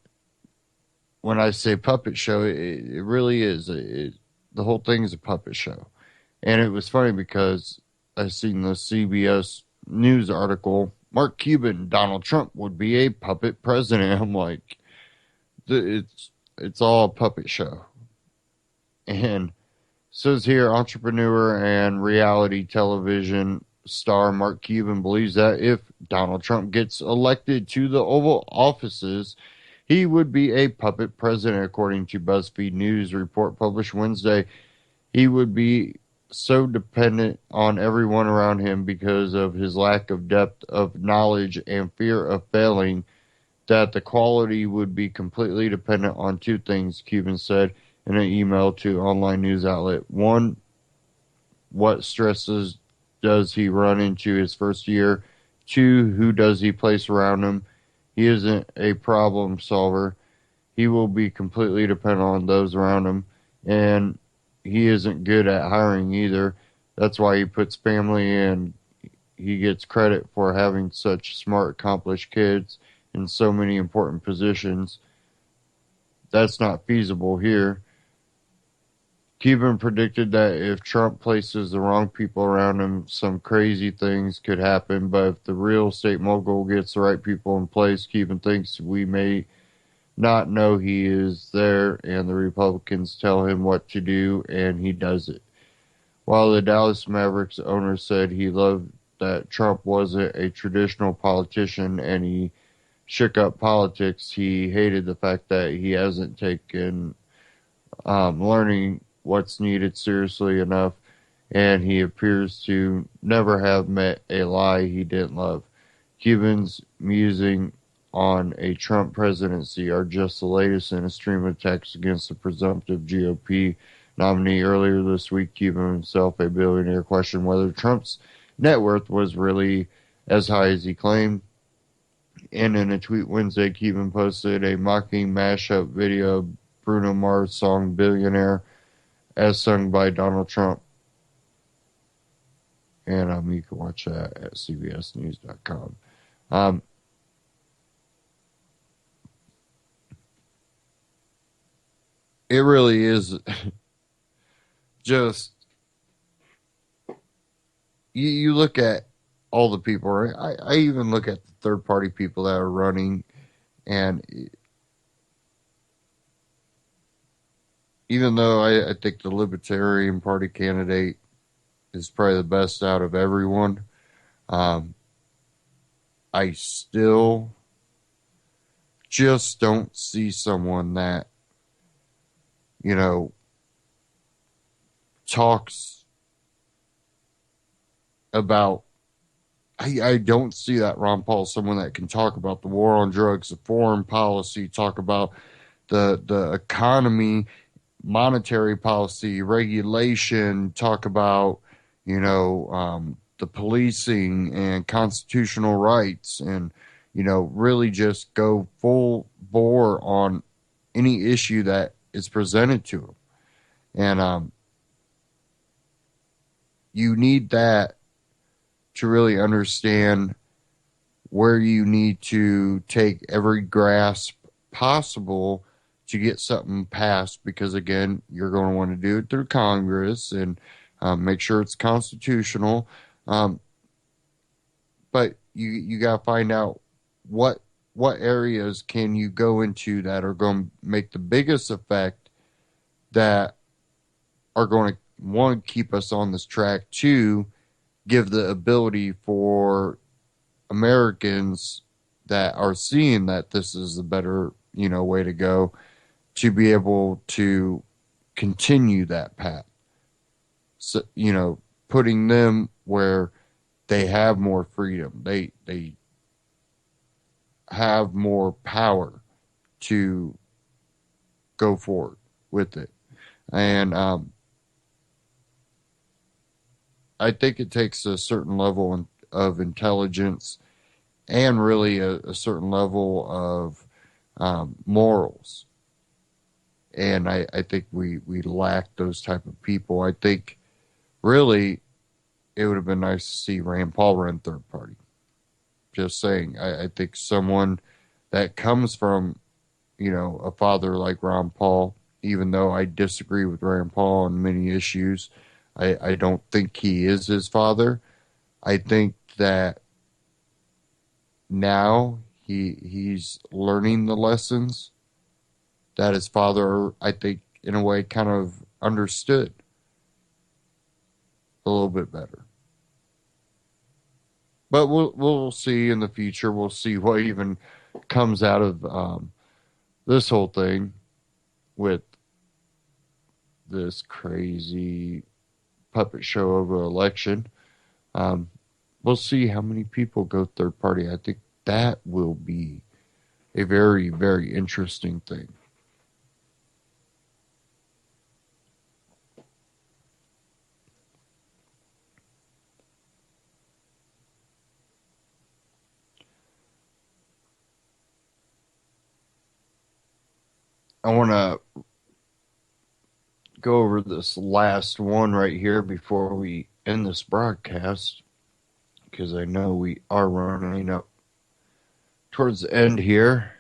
when I say puppet show, it really is. The whole thing is a puppet show. And it was funny because I seen the CBS News article, Mark Cuban, Donald Trump would be a puppet president. I'm like, it's all a puppet show. And says here, entrepreneur and reality television star Mark Cuban believes that if Donald Trump gets elected to the Oval Offices, he would be a puppet president, according to BuzzFeed News report published Wednesday. He would be so dependent on everyone around him because of his lack of depth of knowledge and fear of failing that the quality would be completely dependent on two things, Cuban said in an email to online news outlet. One, what stresses does he run into his first year? Two, who does he place around him? He isn't a problem solver. He will be completely dependent on those around him. And he isn't good at hiring either. That's why he puts family and he gets credit for having such smart, accomplished kids in so many important positions. That's not feasible here. Cuban predicted that if Trump places the wrong people around him, some crazy things could happen. But if the real estate mogul gets the right people in place, Cuban thinks we may not know he is there, and the Republicans tell him what to do, and he does it. While the Dallas Mavericks owner said he loved that Trump wasn't a traditional politician and he shook up politics, he hated the fact that he hasn't taken learning what's needed seriously enough, and he appears to never have met a lie he didn't love. Cubans musing on a Trump presidency are just the latest in a stream of attacks against the presumptive GOP nominee. Earlier this week, Cuban himself, a billionaire, questioned whether Trump's net worth was really as high as he claimed. And in a tweet Wednesday, Cuban posted a mocking mashup video of Bruno Mars' song Billionaire as sung by Donald Trump. And you can watch that at cbsnews.com. It really is just, you look at all the people, right? I even look at the third-party people that are running, and even though I think the Libertarian Party candidate is probably the best out of everyone, I still just don't see someone that, talks about, I don't see that Ron Paul, someone that can talk about the war on drugs, the foreign policy, talk about the economy, monetary policy, regulation, talk about, the policing and constitutional rights, and, really just go full bore on any issue that is presented to him. And you need that to really understand where you need to take every grasp possible to get something passed, because again, you're going to want to do it through Congress and make sure it's constitutional. But you got to find out what areas can you go into that are going to make the biggest effect, that are going to, one, keep us on this track, two, give the ability for Americans that are seeing that this is the better, way to go, to be able to continue that path. So, putting them where they have more freedom, they have more power to go forward with it. And I think it takes a certain level of intelligence and really a certain level of morals. And I think we lack those type of people. I think really it would have been nice to see Rand Paul run third party. Just saying. I think someone that comes from, a father like Ron Paul, even though I disagree with Rand Paul on many issues, I don't think he is his father. I think that now he's learning the lessons that his father, I think, in a way, kind of understood a little bit better. But we'll see in the future. We'll see what even comes out of this whole thing with this crazy puppet show of an election. We'll see how many people go third party. I think that will be a very, very interesting thing. I want to go over this last one right here before we end this broadcast, because I know we are running up towards the end here.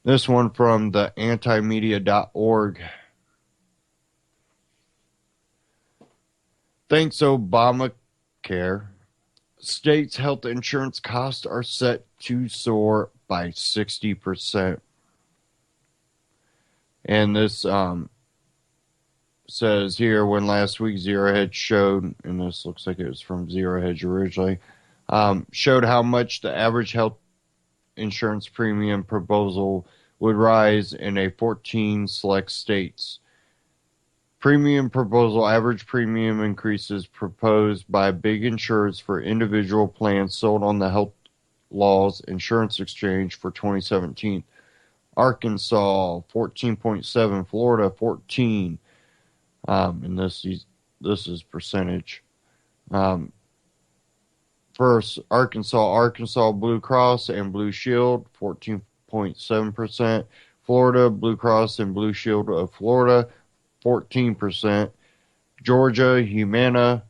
This one from the antimedia.org. Thanks Obamacare, states' health insurance costs are set to soar by 60%. And this says here, when last week Zero Hedge showed, and this looks like it was from Zero Hedge originally, showed how much the average health insurance premium proposal would rise in a 14 select states. Premium proposal average premium increases proposed by big insurers for individual plans sold on the Health Laws Insurance Exchange for 2017. Arkansas 14.7, Florida 14, and this is percentage. First, Arkansas Blue Cross and Blue Shield 14.7%. Florida Blue Cross and Blue Shield of Florida 14%. Georgia Humana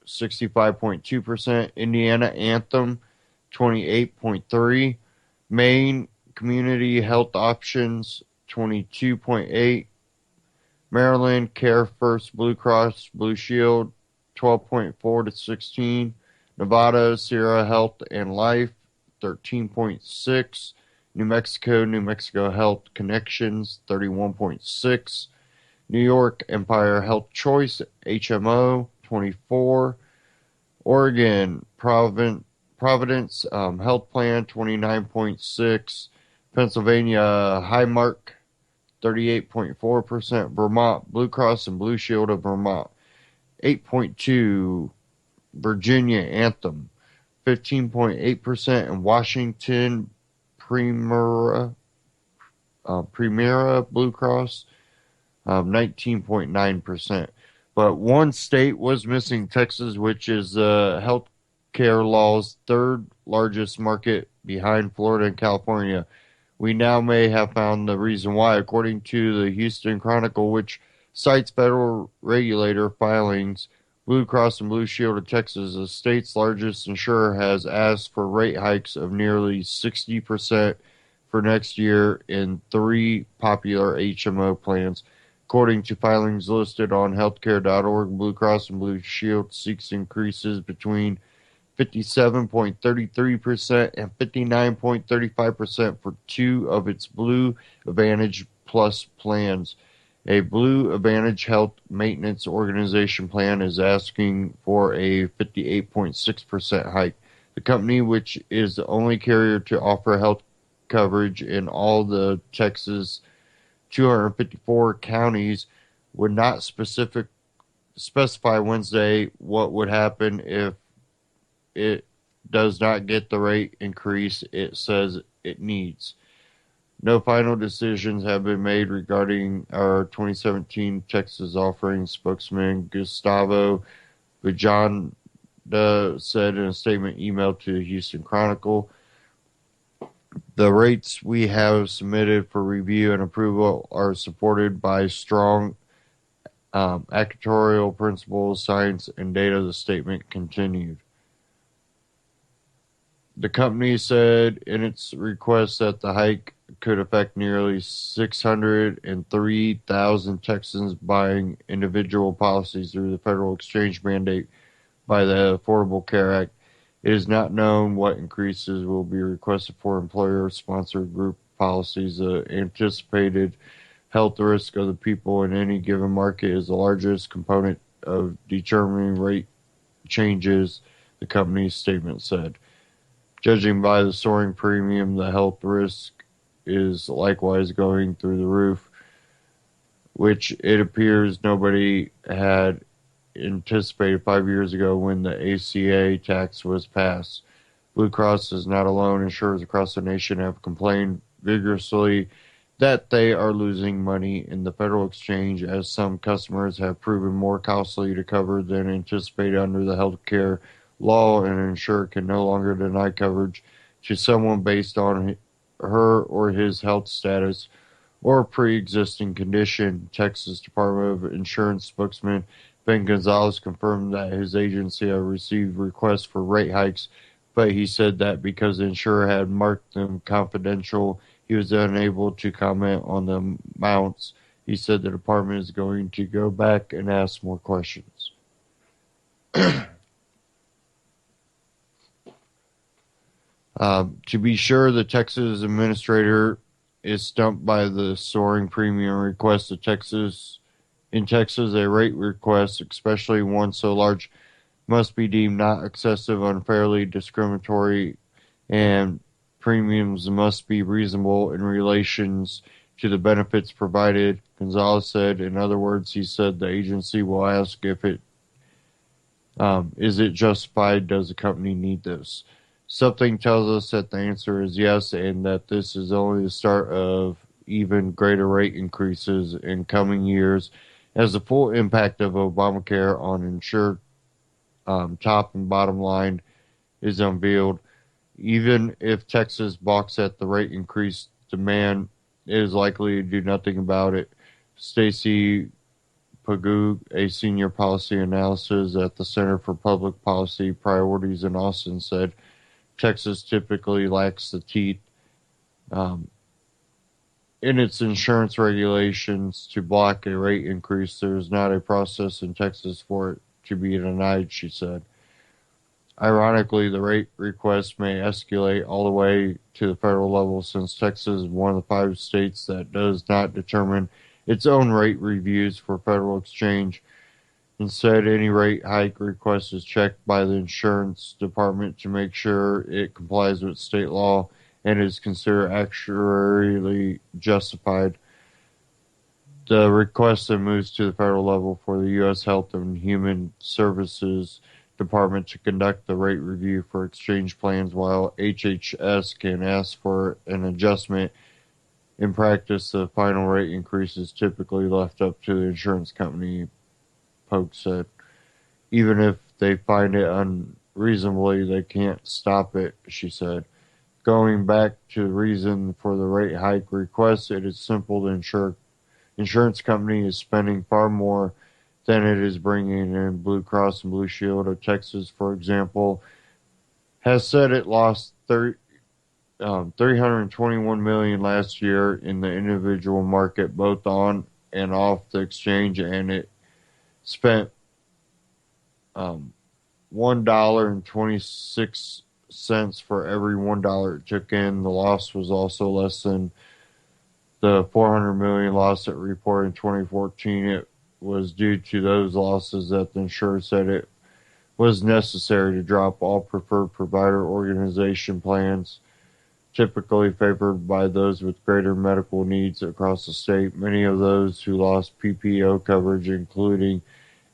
65.2%. Indiana Anthem 28.3%. Maine Community Health Options 22.8%. Maryland Care First Blue Cross Blue Shield 12.4 to 16. Nevada Sierra Health and Life 13.6. New Mexico Health Connections 31.6. New York Empire Health Choice HMO 24. Oregon Providence Health Plan 29.6. Pennsylvania Highmark 38.4%. Vermont Blue Cross and Blue Shield of Vermont 8.2%. Virginia Anthem 15.8%. And Washington Primera Blue Cross 19.9%. But one state was missing, Texas, which is health care law's third largest market behind Florida and California. We now may have found the reason why, according to the Houston Chronicle, which cites federal regulator filings. Blue Cross and Blue Shield of Texas, the state's largest insurer, has asked for rate hikes of nearly 60% for next year in 3 popular HMO plans. According to filings listed on healthcare.org, Blue Cross and Blue Shield seeks increases between 57.33% and 59.35% for 2 of its Blue Advantage Plus plans. A Blue Advantage Health Maintenance Organization plan is asking for a 58.6% hike. The company, which is the only carrier to offer health coverage in all the Texas 254 counties, would not specify Wednesday what would happen if it does not get the rate increase it says it needs. No final decisions have been made regarding our 2017 Texas offering, spokesman Gustavo Villanda said in a statement emailed to the Houston Chronicle. The rates we have submitted for review and approval are supported by strong actuarial principles, science, and data, the statement continued. The company said in its request that the hike could affect nearly 603,000 Texans buying individual policies through the federal exchange mandate by the Affordable Care Act. It is not known what increases will be requested for employer-sponsored group policies. The anticipated health risk of the people in any given market is the largest component of determining rate changes, the company's statement said. Judging by the soaring premium, the health risk is likewise going through the roof, which it appears nobody had anticipated 5 years ago when the ACA tax was passed. Blue Cross is not alone. Insurers across the nation have complained vigorously that they are losing money in the federal exchange, as some customers have proven more costly to cover than anticipated under the health care law, and an insurer can no longer deny coverage to someone based on her or his health status or pre-existing condition. Texas Department of Insurance spokesman Ben Gonzalez confirmed that his agency had received requests for rate hikes, but he said that because the insurer had marked them confidential, he was unable to comment on the amounts. He said the department is going to go back and ask more questions. To be sure, the Texas administrator is stumped by the soaring premium request of Texas. In Texas, a rate request, especially one so large, must be deemed not excessive, unfairly discriminatory, and premiums must be reasonable in relations to the benefits provided, Gonzalez said. In other words, he said the agency will ask if it is it justified? Does the company need this? Something tells us that the answer is yes, and that this is only the start of even greater rate increases in coming years as the full impact of Obamacare on insured top and bottom line is unveiled. Even if Texas balks at the rate increase demand, it is likely to do nothing about it. Stacy Pagug, a senior policy analyst at the Center for Public Policy Priorities in Austin, said Texas typically lacks the teeth in its insurance regulations to block a rate increase. There is not a process in Texas for it to be denied, she said. Ironically, the rate request may escalate all the way to the federal level, since Texas is one of the 5 states that does not determine its own rate reviews for federal exchange. Instead, any rate hike request is checked by the insurance department to make sure it complies with state law and is considered actuarially justified. The request then moves to the federal level for the U.S. Health and Human Services Department to conduct the rate review for exchange plans, while HHS can ask for an adjustment. In practice, the final rate increase is typically left up to the insurance company, Polk said. Even if they find it unreasonably, they can't stop it, she said. Going back to the reason for the rate hike request, it is simple. The insurance company is spending far more than it is bringing in. Blue Cross and Blue Shield of Texas, for example, has said it lost $321 million last year in the individual market, both on and off the exchange, and it spent $1.26 for every $1 it took in. The loss was also less than the $400 million loss it reported in 2014. It was due to those losses that the insurer said it was necessary to drop all preferred provider organization plans, typically favored by those with greater medical needs across the state. Many of those who lost PPO coverage, including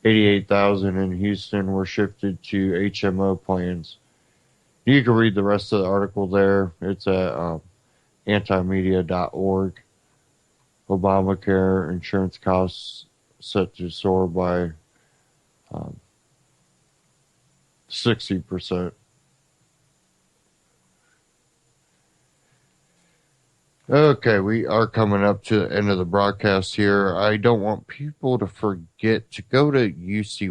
88,000 in Houston, were shifted to HMO plans. You can read the rest of the article there. It's at antimedia.org. Obamacare insurance costs set to soar by 60%. Okay, we are coming up to the end of the broadcast here. I don't want people to forget to go to ucy.tv.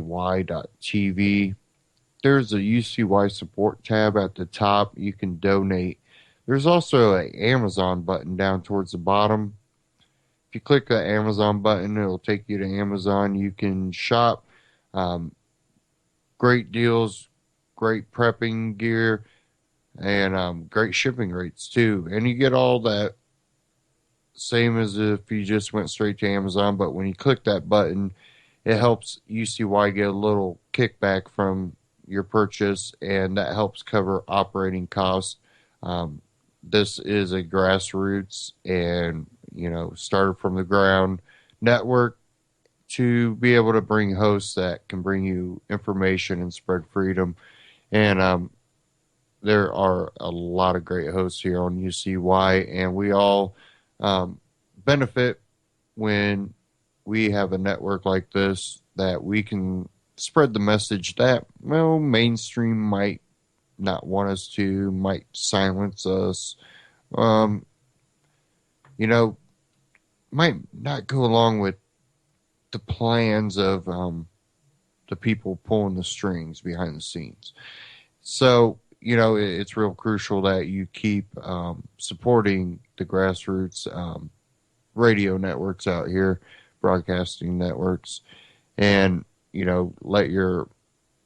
There's a UCY support tab at the top. You can donate. There's also an Amazon button down towards the bottom. If you click the Amazon button, it'll take you to Amazon. You can shop great deals, great prepping gear, and great shipping rates too. And you get all that same as if you just went straight to Amazon, but when you click that button, it helps UCY get a little kickback from your purchase, and that helps cover operating costs. This is a grassroots and, started from the ground network to be able to bring hosts that can bring you information and spread freedom. And there are a lot of great hosts here on UCY, and we all benefit when we have a network like this that we can spread the message that, mainstream might not want us to, might silence us, might not go along with the plans of the people pulling the strings behind the scenes. So, it's real crucial that you keep supporting the grassroots radio networks out here, broadcasting networks, and, let your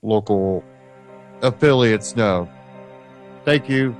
local affiliates know. Thank you.